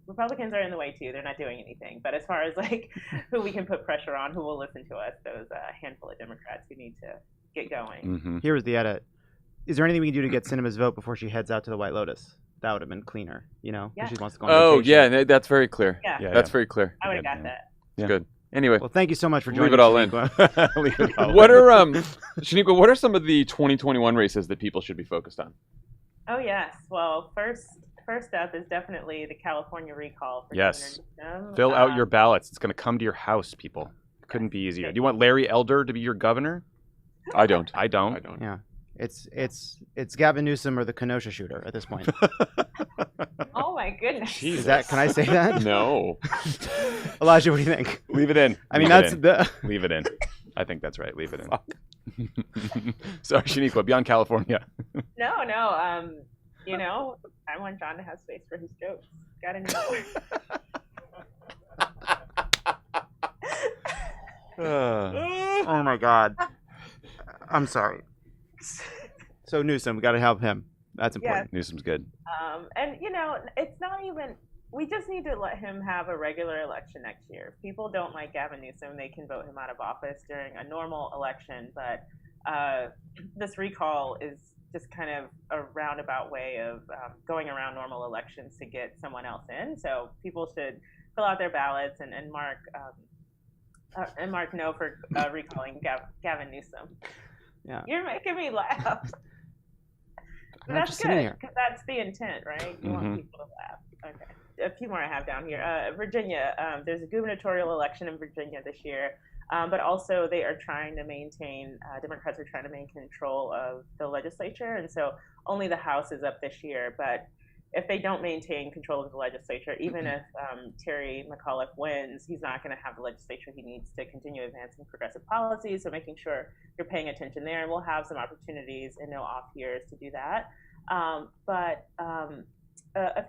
Republicans are in the way too. They're not doing anything. But as far as like who we can put pressure on, who will listen to us, those handful of Democrats who need to get going. Mm-hmm. Here was the edit. Is there anything we can do to get Sinema's vote before she heads out to the White Lotus? That would have been cleaner, Yeah. She wants to go on vacation. Yeah, that's very clear. Yeah. That's very clear. I would have got that. It's good. Anyway, Well, thank you so much for joining leave it all in. Shaniqua. Leave it all What in. are Shaniqua? What are some of the 2021 races that people should be focused on? Oh yes. Well, first up is definitely the California recall for Yes. Governor Newsom. Fill out your ballots. It's going to come to your house, people. It couldn't be easier. Do you want Larry Elder to be your governor? I don't. I don't. I don't. Yeah. It's Gavin Newsom or the Kenosha shooter at this point. Oh my goodness. Is that? Can I say that? No. Elijah, what do you think? Leave it in. I mean, Leave it that's in. the. Leave it in. I think that's right. Leave it in. Sorry, Shaniqua, beyond California. No. I want Jon to have space for his jokes. Gotta know. Oh my God. I'm sorry. So Newsom, we got to help him. That's important. Newsom's good. And it's not even. We just need to let him have a regular election next year. If people don't like Gavin Newsom, they can vote him out of office during a normal election. But this recall is just kind of a roundabout way of going around normal elections to get someone else in. So people should fill out their ballots and mark no for recalling Gavin Newsom. Yeah. You're making me laugh. I'm That's just sitting good, here. because that's the intent, right? You want people to laugh. Okay. A few more I have down here. Virginia, there's a gubernatorial election in Virginia this year, but also they are trying to maintain, Democrats are trying to maintain control of the legislature, and so only the House is up this year. But if they don't maintain control of the legislature, even if Terry McAuliffe wins, he's not going to have the legislature he needs to continue advancing progressive policies. So making sure you're paying attention there, and we'll have some opportunities in no off years to do that. But a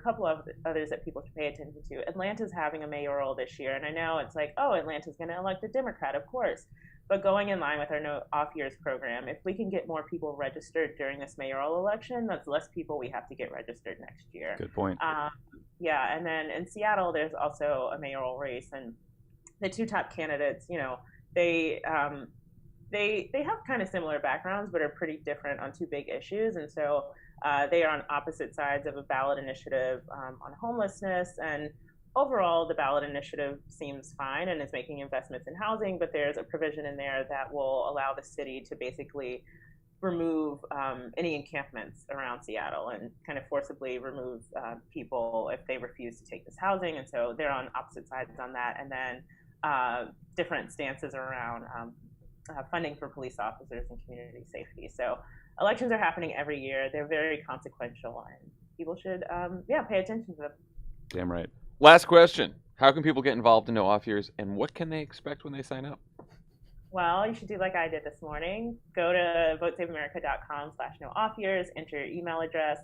couple of others that people should pay attention to. Atlanta's having a mayoral this year, and I know it's like, oh, Atlanta's going to elect a Democrat, of course. But going in line with our no off years program, if we can get more people registered during this mayoral election, that's less people we have to get registered next year. Good point. And then in Seattle, there's also a mayoral race, and the two top candidates, they have kind of similar backgrounds, but are pretty different on two big issues, and so they are on opposite sides of a ballot initiative on homelessness. And overall, the ballot initiative seems fine and is making investments in housing, but there's a provision in there that will allow the city to basically remove any encampments around Seattle and kind of forcibly remove people if they refuse to take this housing. And so they're on opposite sides on that. And then different stances around funding for police officers and community safety. So elections are happening every year. They're very consequential, and people should pay attention to them. Damn right. Last question. How can people get involved in No Off Years, and what can they expect when they sign up? Well, you should do like I did this morning. Go to votesaveamerica.com/no-off-years, enter your email address,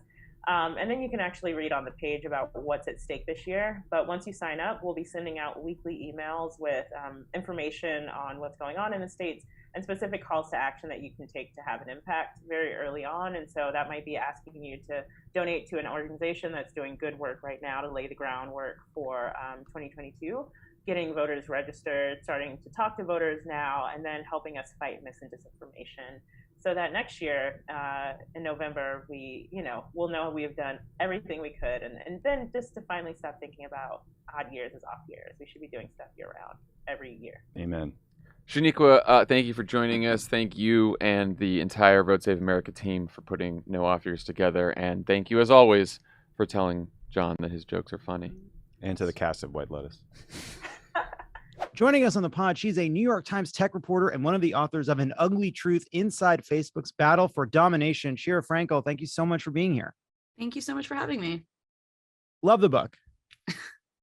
and then you can actually read on the page about what's at stake this year. But once you sign up, we'll be sending out weekly emails with information on what's going on in the states and specific calls to action that you can take to have an impact very early on. And so that might be asking you to donate to an organization that's doing good work right now to lay the groundwork for 2022. Getting voters registered, starting to talk to voters now, and then helping us fight mis and disinformation, so that next year in November we'll know we have done everything we could, and then just to finally stop thinking about odd years as off years. We should be doing stuff year round, every year. Amen. Shaniqua, thank you for joining us. Thank you and the entire Vote Save America team for putting No Off Years together, and thank you as always for telling Jon that his jokes are funny. And to the cast of White Lotus. Joining us on the pod, she's a New York Times tech reporter and one of the authors of An Ugly Truth Inside Facebook's Battle for Domination. Sheera Frenkel, thank you so much for being here. Thank you so much for having me. Love the book.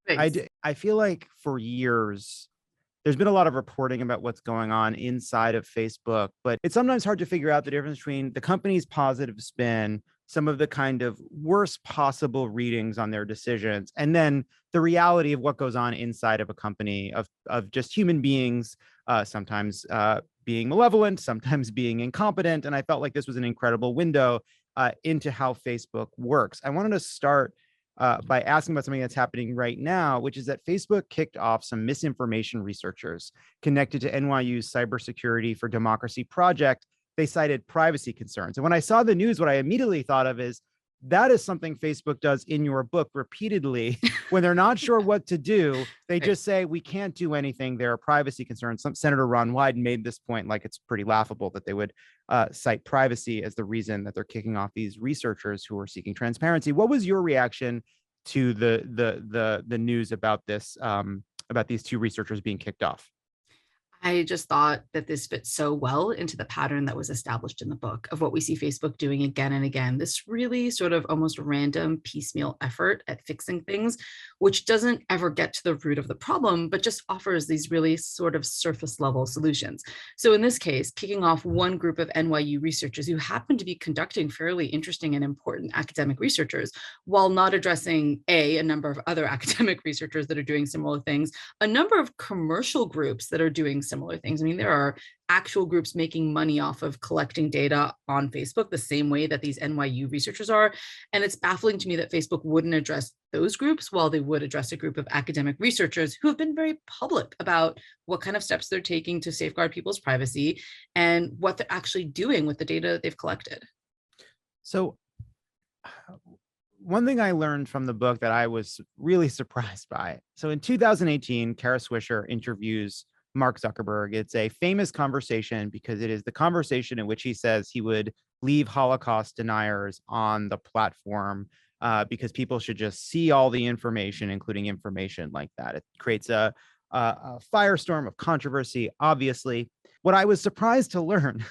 Thanks. I feel like for years, there's been a lot of reporting about what's going on inside of Facebook, but it's sometimes hard to figure out the difference between the company's positive spin, some of the kind of worst possible readings on their decisions, and then the reality of what goes on inside of a company of just human beings, sometimes being malevolent, sometimes being incompetent. And I felt like this was an incredible window into how Facebook works. I wanted to start by asking about something that's happening right now, which is that Facebook kicked off some misinformation researchers connected to NYU's Cybersecurity for Democracy project. They cited privacy concerns. And when I saw the news, what I immediately thought of is that is something Facebook does in your book repeatedly. When they're not sure what to do, they just say, we can't do anything. There are privacy concerns. Some Senator Ron Wyden made this point, like it's pretty laughable that they would cite privacy as the reason that they're kicking off these researchers who are seeking transparency. What was your reaction to the news about this, about these two researchers being kicked off? I just thought that this fits so well into the pattern that was established in the book of what we see Facebook doing again and again, this really sort of almost random piecemeal effort at fixing things, which doesn't ever get to the root of the problem, but just offers these really sort of surface level solutions. So in this case, kicking off one group of NYU researchers who happen to be conducting fairly interesting and important academic researchers, while not addressing a number of other academic researchers that are doing similar things, a number of commercial groups that are doing similar things. I mean, there are actual groups making money off of collecting data on Facebook the same way that these NYU researchers are. And it's baffling to me that Facebook wouldn't address those groups while they would address a group of academic researchers who have been very public about what kind of steps they're taking to safeguard people's privacy and what they're actually doing with the data that they've collected. So one thing I learned from the book that I was really surprised by. So in 2018, Kara Swisher interviews Mark Zuckerberg. It's a famous conversation because it is the conversation in which he says he would leave Holocaust deniers on the platform because people should just see all the information, including information like that. It creates a firestorm of controversy, obviously. What I was surprised to learn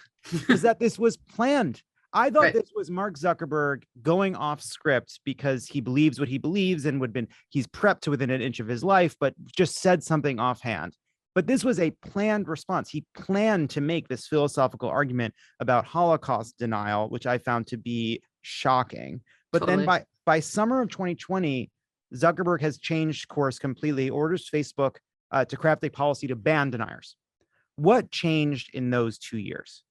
is that this was planned. I thought this was Mark Zuckerberg going off script because he believes what he believes and he's prepped to within an inch of his life, but just said something offhand. But this was a planned response. He planned to make this philosophical argument about Holocaust denial, which I found to be shocking. But then by summer of 2020, Zuckerberg has changed course completely, orders Facebook to craft a policy to ban deniers. What changed in those 2 years?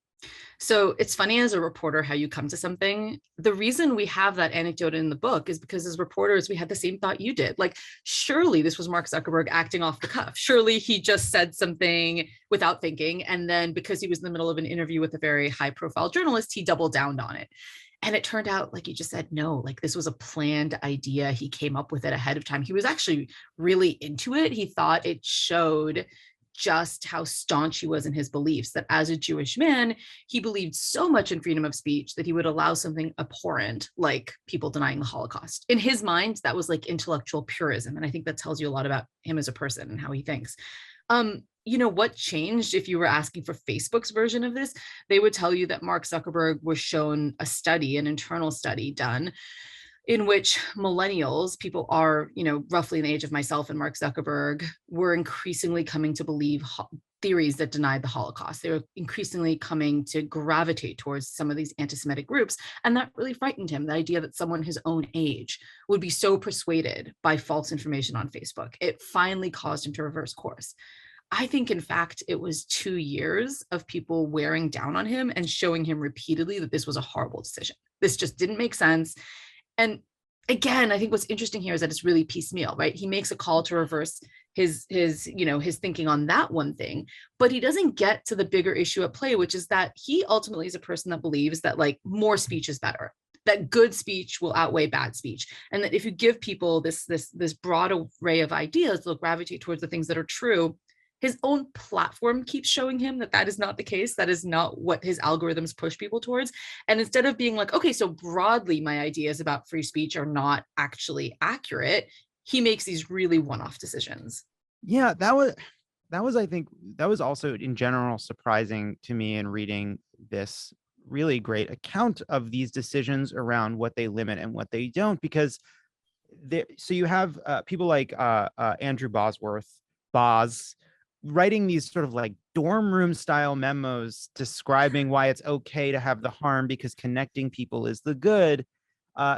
So it's funny as a reporter how you come to something. The reason we have that anecdote in the book is because as reporters, we had the same thought you did. Like, surely this was Mark Zuckerberg acting off the cuff. Surely he just said something without thinking. And then because he was in the middle of an interview with a very high profile journalist, he doubled down on it. And it turned out, like you just said, no, like this was a planned idea. He came up with it ahead of time. He was actually really into it. He thought it showed just how staunch he was in his beliefs, that as a Jewish man, he believed so much in freedom of speech that he would allow something abhorrent like people denying the Holocaust. In his mind, that was like intellectual purism. And I think that tells you a lot about him as a person and how he thinks. You know, what changed if you were asking for Facebook's version of this? They would tell you that Mark Zuckerberg was shown a study, an internal study done in which millennials, people are, roughly in the age of myself and Mark Zuckerberg, were increasingly coming to believe theories that denied the Holocaust. They were increasingly coming to gravitate towards some of these anti-Semitic groups. And that really frightened him, the idea that someone his own age would be so persuaded by false information on Facebook. It finally caused him to reverse course. I think, in fact, it was 2 years of people wearing down on him and showing him repeatedly that this was a horrible decision. This just didn't make sense. And again, I think what's interesting here is that it's really piecemeal, right? He makes a call to reverse his thinking on that one thing, but he doesn't get to the bigger issue at play, which is that he ultimately is a person that believes that like more speech is better, that good speech will outweigh bad speech, and that if you give people this broad array of ideas, they'll gravitate towards the things that are true. His own platform keeps showing him that that is not the case. That is not what his algorithms push people towards. And instead of being like, okay, so broadly, my ideas about free speech are not actually accurate, he makes these really one-off decisions. Yeah, that was, I think, that was also in general surprising to me in reading this really great account of these decisions around what they limit and what they don't, because so you have people like Andrew Boz, writing these sort of like dorm room style memos describing why it's okay to have the harm because connecting people is the good.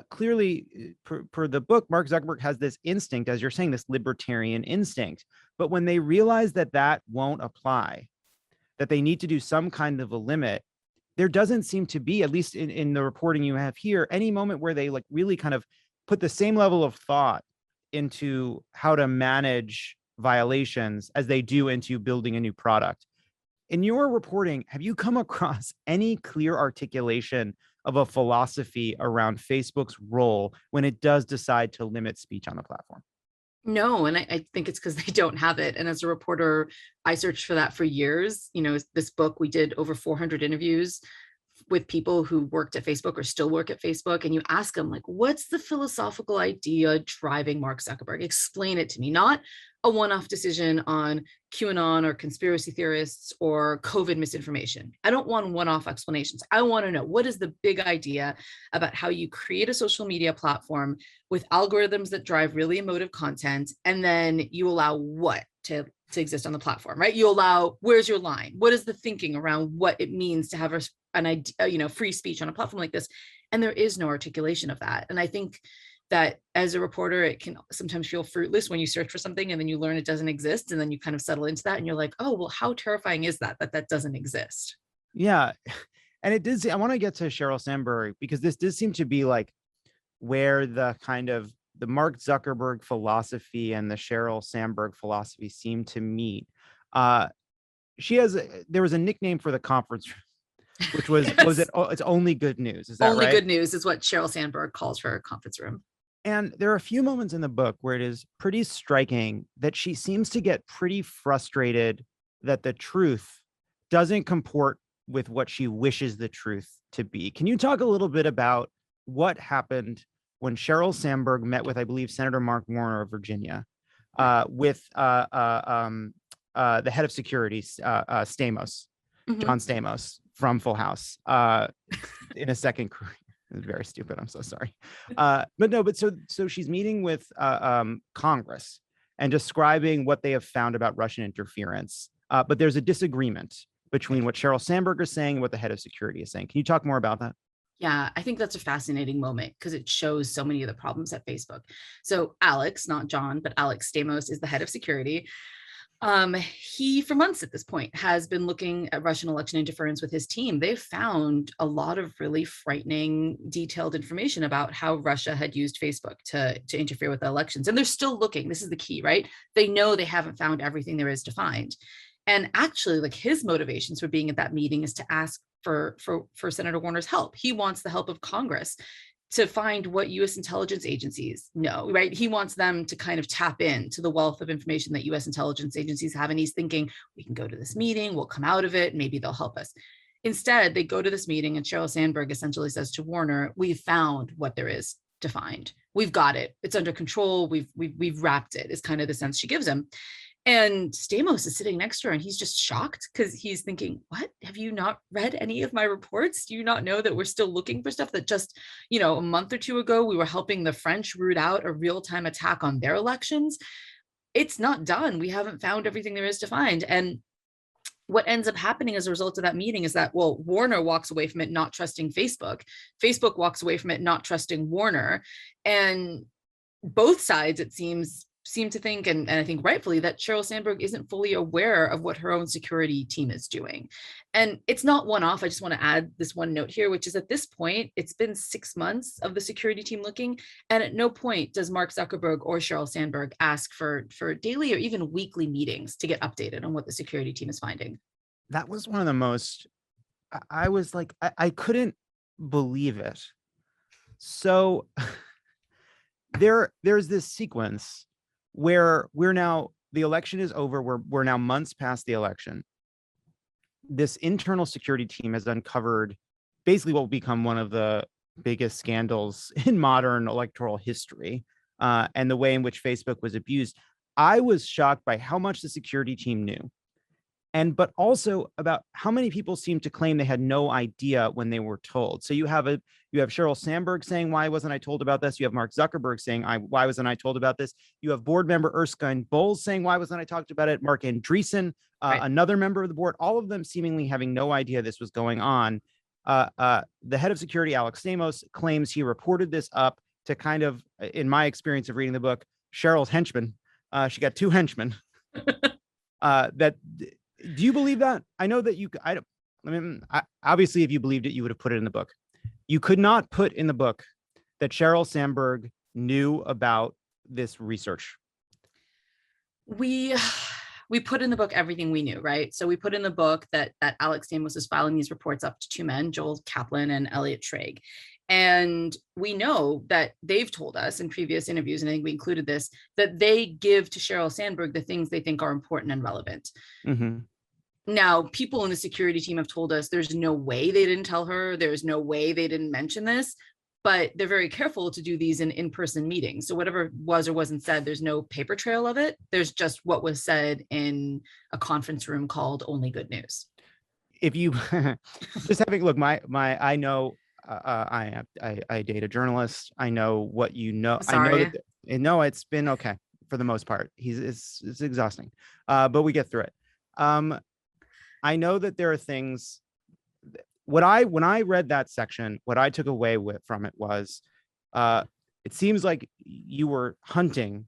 Clearly, per the book, Mark Zuckerberg has this instinct, as you're saying, this libertarian instinct. But when they realize that that won't apply, that they need to do some kind of a limit, there doesn't seem to be, at least in the reporting you have here, any moment where they like really kind of put the same level of thought into how to manage violations as they do into building a new product. In your reporting, have you come across any clear articulation of a philosophy around Facebook's role when it does decide to limit speech on the platform? No, and I think it's because they don't have it. And as a reporter, I searched for that for years. This book, we did over 400 interviews with people who worked at Facebook or still work at Facebook, and you ask them, like, what's the philosophical idea driving Mark Zuckerberg? Explain it to me. Not a one-off decision on QAnon or conspiracy theorists or COVID misinformation. I don't want one-off explanations. I want to know, what is the big idea about how you create a social media platform with algorithms that drive really emotive content, and then you allow what to exist on the platform, right? You allow, where's your line? What is the thinking around what it means to have an idea, free speech on a platform like this? And there is no articulation of that. And I think that as a reporter, it can sometimes feel fruitless when you search for something and then you learn it doesn't exist. And then you kind of settle into that and you're like, oh, well, how terrifying is that doesn't exist? Yeah. And it did. I want to get to Sheryl Sandberg, because this does seem to be like where the kind of the Mark Zuckerberg philosophy and the Sheryl Sandberg philosophy seem to meet. There was a nickname for the conference room, which was, yes. Was it? Oh, it's only good news. Is that only right? Good news is what Sheryl Sandberg calls her conference room. And there are a few moments in the book where it is pretty striking that she seems to get pretty frustrated that the truth doesn't comport with what she wishes the truth to be. Can you talk a little bit about what happened when Sheryl Sandberg met with, I believe, Senator Mark Warner of Virginia, with the head of security, Stamos, mm-hmm. John Stamos from Full House, in a second career? It's very stupid. I'm so sorry. So she's meeting with Congress and describing what they have found about Russian interference. But there's a disagreement between what Sheryl Sandberg is saying and what the head of security is saying. Can you talk more about that? Yeah, I think that's a fascinating moment because it shows so many of the problems at Facebook. So Alex, not John, but Alex Stamos is the head of security. He, for months at this point, has been looking at Russian election interference with his team. They've found a lot of really frightening, detailed information about how Russia had used Facebook to interfere with the elections. And they're still looking. This is the key, right? They know they haven't found everything there is to find. And actually, like, his motivations for being at that meeting is to ask for Senator Warner's help. He wants the help of Congress to find what U.S. intelligence agencies know, right? He wants them to kind of tap into the wealth of information that U.S. intelligence agencies have. And he's thinking, we can go to this meeting, we'll come out of it, maybe they'll help us. Instead, they go to this meeting and Sheryl Sandberg essentially says to Warner, we've found what there is to find. We've got it. It's under control. We've wrapped it, is kind of the sense she gives him. And Stamos is sitting next to her and he's just shocked because he's thinking, what? Have you not read any of my reports? Do you not know that we're still looking for stuff that just, a month or two ago, we were helping the French root out a real-time attack on their elections? It's not done. We haven't found everything there is to find. And what ends up happening as a result of that meeting is that, well, Warner walks away from it not trusting Facebook. Facebook walks away from it not trusting Warner. And both sides, it seem to think, and I think rightfully, that Sheryl Sandberg isn't fully aware of what her own security team is doing. And it's not one-off. I just want to add this one note here, which is at this point, it's been 6 months of the security team looking, and at no point does Mark Zuckerberg or Sheryl Sandberg ask for daily or even weekly meetings to get updated on what the security team is finding. That was one of the most, I was like, I couldn't believe it. So there's this sequence where the election is over. We're now months past the election. This internal security team has uncovered basically what will become one of the biggest scandals in modern electoral history, and the way in which Facebook was abused. I was shocked by how much the security team knew, but also about how many people seem to claim they had no idea when they were told. So you have Sheryl Sandberg saying, why wasn't I told about this? You have Mark Zuckerberg saying, why wasn't I told about this? You have board member Erskine Bowles saying, why wasn't I talked about it? Mark Andreessen, right, another member of the board, all of them seemingly having no idea this was going on. The head of security, Alex Stamos, claims he reported this up to kind of, in my experience of reading the book, Cheryl's henchmen. She got 2 henchmen. Do you believe that? I know that obviously, if you believed it, you would have put it in the book. You could not put in the book that Sheryl Sandberg knew about this research. We put in the book everything we knew, right? So we put in the book that Alex Stamos is filing these reports up to 2 men, Joel Kaplan and Elliot Schrage. And we know that they've told us in previous interviews, and I think we included this, that they give to Sheryl Sandberg the things they think are important and relevant. Mm-hmm. Now, people in the security team have told us there's no way they didn't tell her. There's no way they didn't mention this, but they're very careful to do these in in-person meetings. So whatever was or wasn't said, there's no paper trail of it. There's just what was said in a conference room called Only Good News. If you just having look, I know. I date a journalist. I know what you know. Sorry. I know it's been okay for the most part. It's exhausting, but we get through it. I know that there are things. When I read that section, what I took away from it was, it seems like you were hunting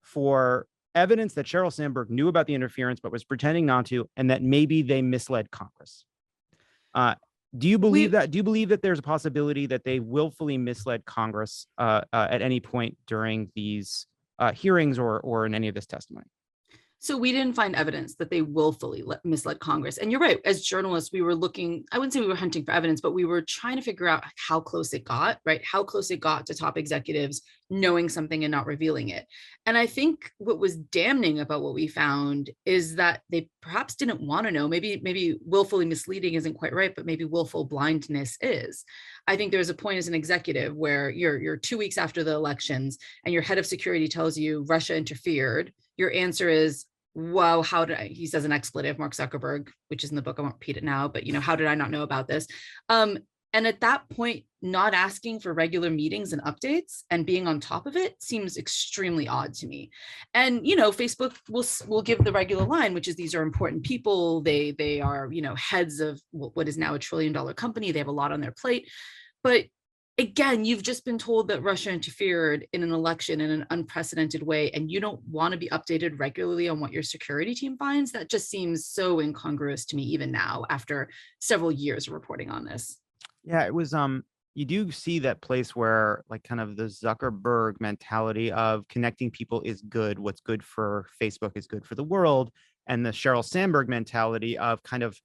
for evidence that Sheryl Sandberg knew about the interference, but was pretending not to, and that maybe they misled Congress. Do you believe that? Do you believe that there's a possibility that they willfully misled Congress at any point during these hearings or in any of this testimony? So we didn't find evidence that they willfully misled Congress. And you're right, as journalists, we were looking, I wouldn't say we were hunting for evidence, but we were trying to figure out how close it got, right? How close it got to top executives knowing something and not revealing it. And I think what was damning about what we found is that they perhaps didn't want to know. Maybe willfully misleading isn't quite right, but maybe willful blindness is. I think there's a point as an executive where you're 2 weeks after the elections and your head of security tells you Russia interfered. Your answer is, wow, he says an expletive, Mark Zuckerberg, which is in the book, I won't repeat it now, but how did I not know about this? And at that point, not asking for regular meetings and updates and being on top of it seems extremely odd to me. And, Facebook will give the regular line, which is these are important people. They are, heads of what is now $1 trillion company. They have a lot on their plate. But again, you've just been told that Russia interfered in an election in an unprecedented way, and you don't want to be updated regularly on what your security team finds. That just seems so incongruous to me, even now, after several years of reporting on this. Yeah, it was, you do see that place where kind of the Zuckerberg mentality of connecting people is good. What's good for Facebook is good for the world. And the Sheryl Sandberg mentality of kind of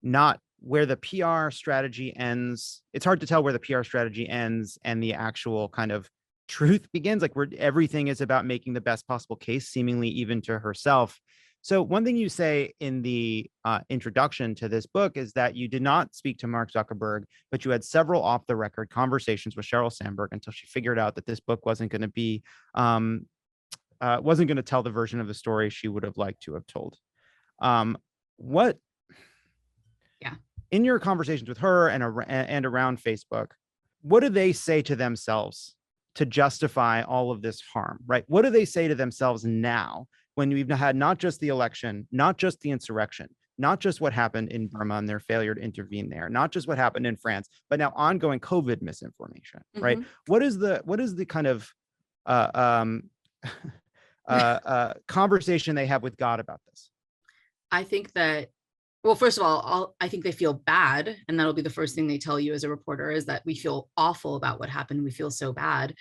not where the PR strategy ends. It's hard to tell where the PR strategy ends and the actual kind of truth begins, where everything is about making the best possible case, seemingly even to herself. So one thing you say in the introduction to this book is that you did not speak to Mark Zuckerberg, but you had several off the record conversations with Sheryl Sandberg until she figured out that this book wasn't going to be wasn't going to tell the version of the story she would have liked to have told. What? Yeah. In your conversations with her and around Facebook, what do they say to themselves to justify all of this harm? Right? What do they say to themselves now when we've had not just the election, not just the insurrection, not just what happened in Burma and their failure to intervene there, not just what happened in France, but now ongoing COVID misinformation, right? What is the kind of conversation they have with God about this? I think that, well, first of all, I think they feel bad, and that'll be the first thing they tell you as a reporter, is that we feel awful about what happened. We feel so bad.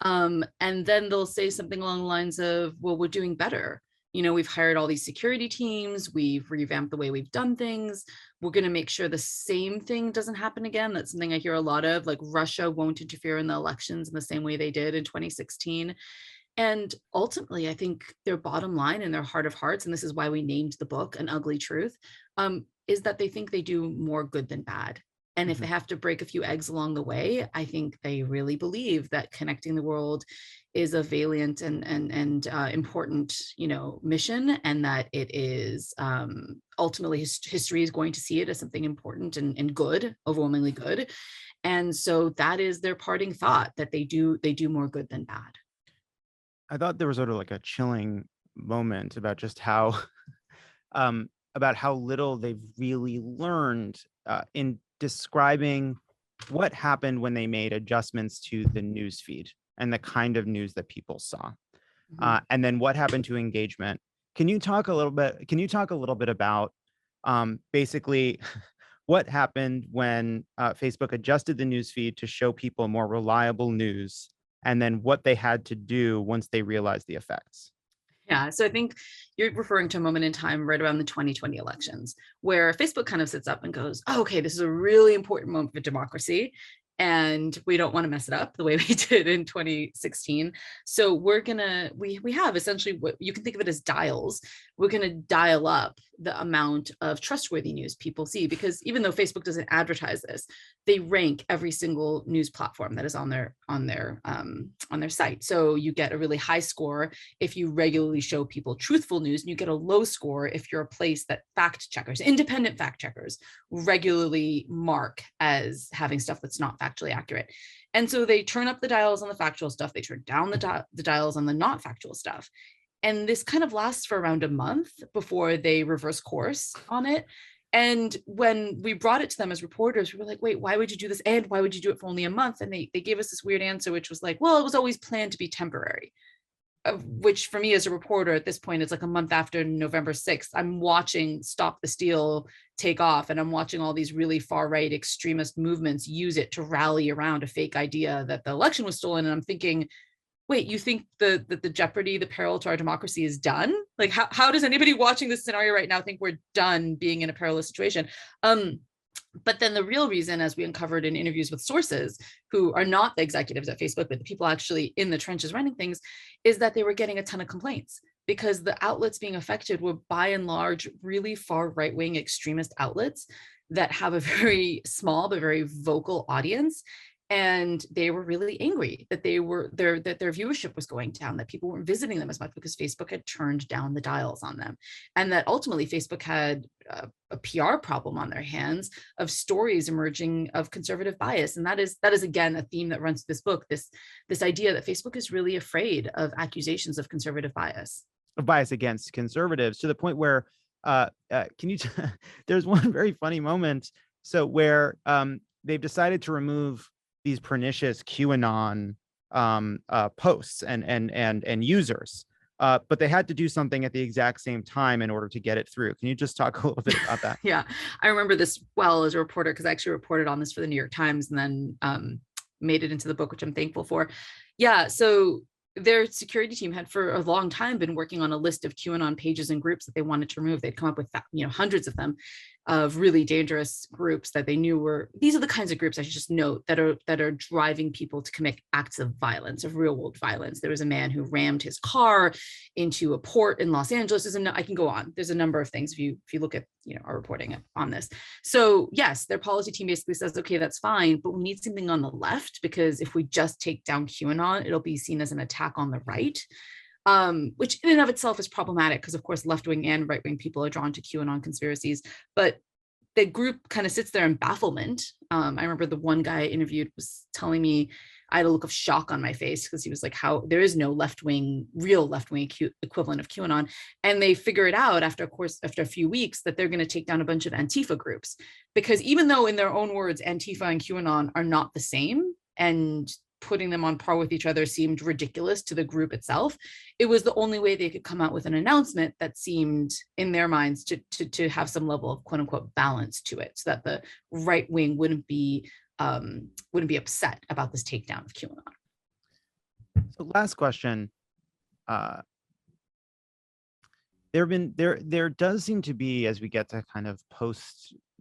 And then they'll say something along the lines of, well, we're doing better. You know, we've hired all these security teams. We've revamped the way we've done things. We're going to make sure the same thing doesn't happen again. That's something I hear a lot of, like Russia won't interfere in the elections in the same way they did in 2016. And ultimately, I think their bottom line in their heart of hearts, and this is why we named the book An Ugly Truth, is that they think they do more good than bad. And if they have to break a few eggs along the way, I think they really believe that connecting the world is a valiant and important, mission, and that it is ultimately history is going to see it as something important and good, overwhelmingly good. And so that is their parting thought, that they do more good than bad. I thought there was sort of like a chilling moment about just how about how little they've really learned in describing what happened when they made adjustments to the news feed and the kind of news that people saw, and then what happened to engagement. Can you talk a little bit about basically what happened when Facebook adjusted the news feed to show people more reliable news, and then what they had to do once they realized the effects? Yeah, so I think you're referring to a moment in time right around the 2020 elections, where Facebook kind of sits up and goes, oh, okay, this is a really important moment for democracy, and we don't want to mess it up the way we did in 2016. So we have essentially what you can think of it as dials. We're going to dial up the amount of trustworthy news people see, because even though Facebook doesn't advertise this, they rank every single news platform that is on their site. So you get a really high score if you regularly show people truthful news, and you get a low score if you're a place that independent fact checkers regularly mark as having stuff that's not factually accurate. And so they turn up the dials on the factual stuff, they turn down the dials on the not factual stuff. And this kind of lasts for around a month before they reverse course on it. And when we brought it to them as reporters, we were like, wait, why would you do this? And why would you do it for only a month? And they gave us this weird answer, which was like, well, it was always planned to be temporary. Which for me as a reporter at this point, it's like a month after November 6th, I'm watching Stop the Steal take off, and I'm watching all these really far-right extremist movements use it to rally around a fake idea that the election was stolen. And I'm thinking, wait, you think that the jeopardy, the peril to our democracy is done? Like, how does anybody watching this scenario right now think we're done being in a perilous situation? But then the real reason, as we uncovered in interviews with sources who are not the executives at Facebook, but the people actually in the trenches running things, is that they were getting a ton of complaints, because the outlets being affected were by and large really far right-wing extremist outlets that have a very small but very vocal audience. And they were really angry that that their viewership was going down, that people weren't visiting them as much because Facebook had turned down the dials on them, and that ultimately Facebook had a PR problem on their hands of stories emerging of conservative bias. And that is again a theme that runs through this book, this idea that Facebook is really afraid of accusations of conservative bias. Of bias against conservatives, to the point where there's one very funny moment where they've decided to remove these pernicious QAnon posts and users, but they had to do something at the exact same time in order to get it through. Can you just talk a little bit about that? Yeah, I remember this well as a reporter, because I actually reported on this for the New York Times and then made it into the book, which I'm thankful for. Yeah, so their security team had for a long time been working on a list of QAnon pages and groups that they wanted to remove. They'd come up with hundreds of them, of really dangerous groups that they knew these are the kinds of groups, I should just note, that are driving people to commit acts of violence, of real world violence. There was a man who rammed his car into a port in Los Angeles. I can go on. There's a number of things if you look at our reporting on this. So yes, their policy team basically says, okay, that's fine, but we need something on the left, because if we just take down QAnon, it'll be seen as an attack on the right. which in and of itself is problematic because, of course, left-wing and right-wing people are drawn to QAnon conspiracies. But the group kind of sits there in bafflement. I remember the one guy I interviewed was telling me, I had a look of shock on my face because he was like, how there is no real left-wing equivalent of QAnon. And they figure it out after a few weeks that they're going to take down a bunch of Antifa groups, because even though in their own words, Antifa and QAnon are not the same, and putting them on par with each other seemed ridiculous to the group itself, it was the only way they could come out with an announcement that seemed in their minds to have some level of quote unquote balance to it, so that the right wing wouldn't be upset about this takedown of QAnon. So last question. There does seem to be, as we get to kind of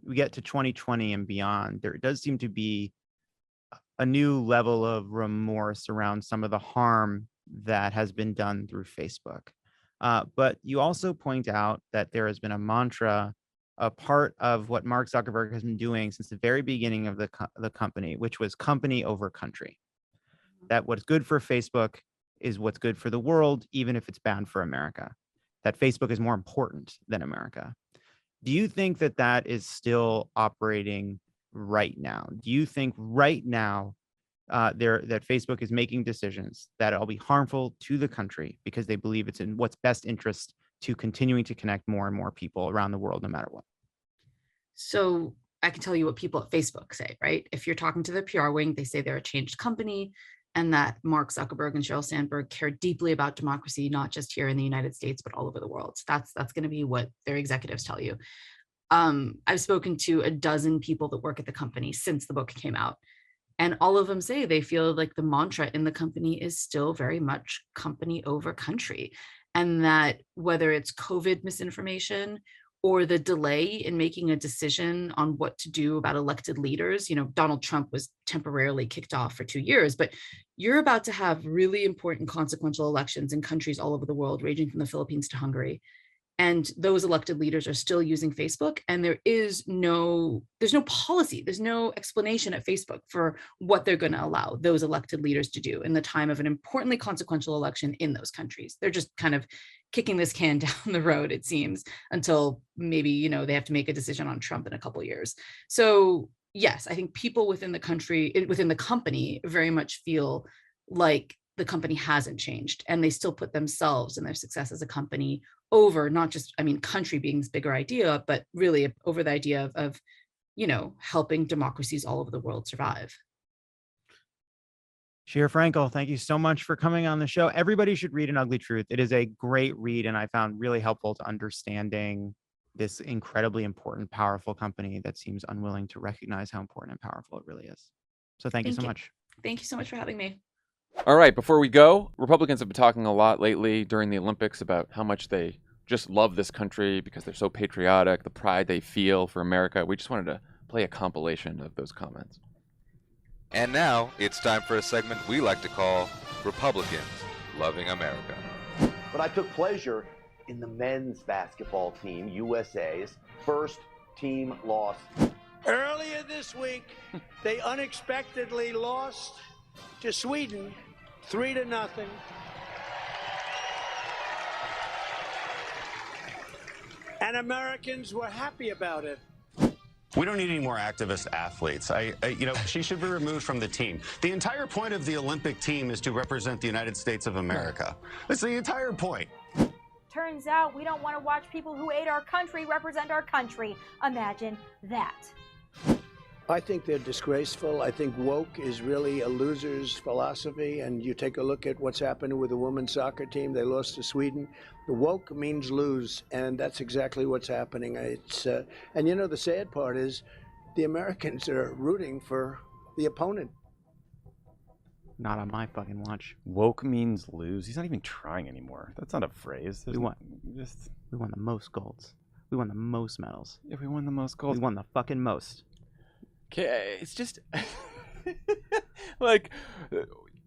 we get to 2020 and beyond, there does seem to be a new level of remorse around some of the harm that has been done through Facebook. But you also point out that there has been a mantra, a part of what Mark Zuckerberg has been doing since the very beginning of the company, which was company over country. That what's good for Facebook is what's good for the world, even if it's bad for America. That Facebook is more important than America. Do you think that that is still operating right now? Do you think right now that Facebook is making decisions that will be harmful to the country because they believe it's in what's best interest to continuing to connect more and more people around the world, no matter what? So I can tell you what people at Facebook say, right? If you're talking to the PR wing, they say they're a changed company and that Mark Zuckerberg and Sheryl Sandberg care deeply about democracy, not just here in the United States, but all over the world. So that's going to be what their executives tell you. I've spoken to a dozen people that work at the company since the book came out, and all of them say they feel like the mantra in the company is still very much company over country, and that whether it's COVID misinformation or the delay in making a decision on what to do about elected leaders, Donald Trump was temporarily kicked off for 2 years, but you're about to have really important consequential elections in countries all over the world, ranging from the Philippines to Hungary. And those elected leaders are still using Facebook, and there's no policy, there's no explanation at Facebook for what they're going to allow those elected leaders to do in the time of an importantly consequential election in those countries. They're just kind of kicking this can down the road, it seems, until maybe, they have to make a decision on Trump in a couple of years. So yes, I think people within the company very much feel like the company hasn't changed, and they still put themselves and their success as a company over not just, country being this bigger idea, but really over the idea of helping democracies all over the world survive. Sheera Frenkel, thank you so much for coming on the show. Everybody should read An Ugly Truth. It is a great read, and I found really helpful to understanding this incredibly important, powerful company that seems unwilling to recognize how important and powerful it really is. So thank you so much. Thank you so much for having me. All right, before we go, Republicans have been talking a lot lately during the Olympics about how much they just love this country because they're so patriotic, the pride they feel for America. We just wanted to play a compilation of those comments. And now it's time for a segment we like to call Republicans Loving America. But I took pleasure in the men's basketball team, USA's first team loss. Earlier this week, they unexpectedly lost to Sweden 3-0. And Americans were happy about it. We don't need any more activist athletes. She should be removed from the team. The entire point of the Olympic team is to represent the United States of America. That's the entire point. Turns out we don't want to watch people who hate our country represent our country. Imagine that. I think they're disgraceful. I think woke is really a loser's philosophy. And you take a look at what's happened with the women's soccer team. They lost to Sweden. The woke means lose, and that's exactly what's happening. And the sad part is the Americans are rooting for the opponent. Not on my fucking watch. Woke means lose. He's not even trying anymore. That's not a phrase. We won the most golds. We won the most medals. Yeah, we won the most golds. We won the fucking most. Okay, it's just like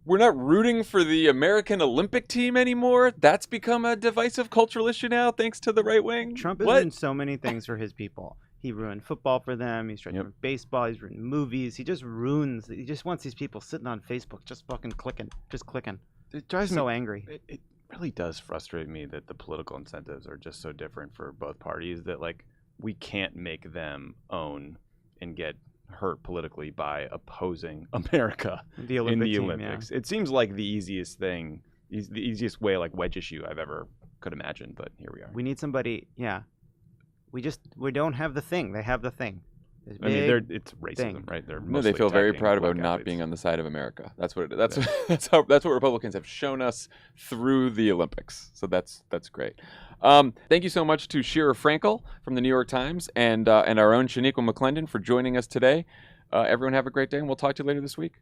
we're not rooting for the American Olympic team anymore. That's become a divisive cultural issue now, thanks to the right wing. Trump has ruined so many things for his people. He ruined football for them. He's trying to ruin baseball. He's ruined movies. He just wants these people sitting on Facebook, just fucking clicking, just clicking. It drives me so angry. It really does frustrate me that the political incentives are just so different for both parties that like we can't make them own and get hurt politically by opposing America in the Olympics. It seems like the easiest thing, the easiest way, like wedge issue I've ever could imagine, but here we are. We need somebody, we don't have the thing. They have the thing. I mean, it's racism, right? They feel very proud about not being on the side of America. That's what it is. That's what Republicans have shown us through the Olympics. So that's great. Thank you so much to Sheera Frenkel from the New York Times and our own Shaniqua McClendon for joining us today. Everyone have a great day, and we'll talk to you later this week.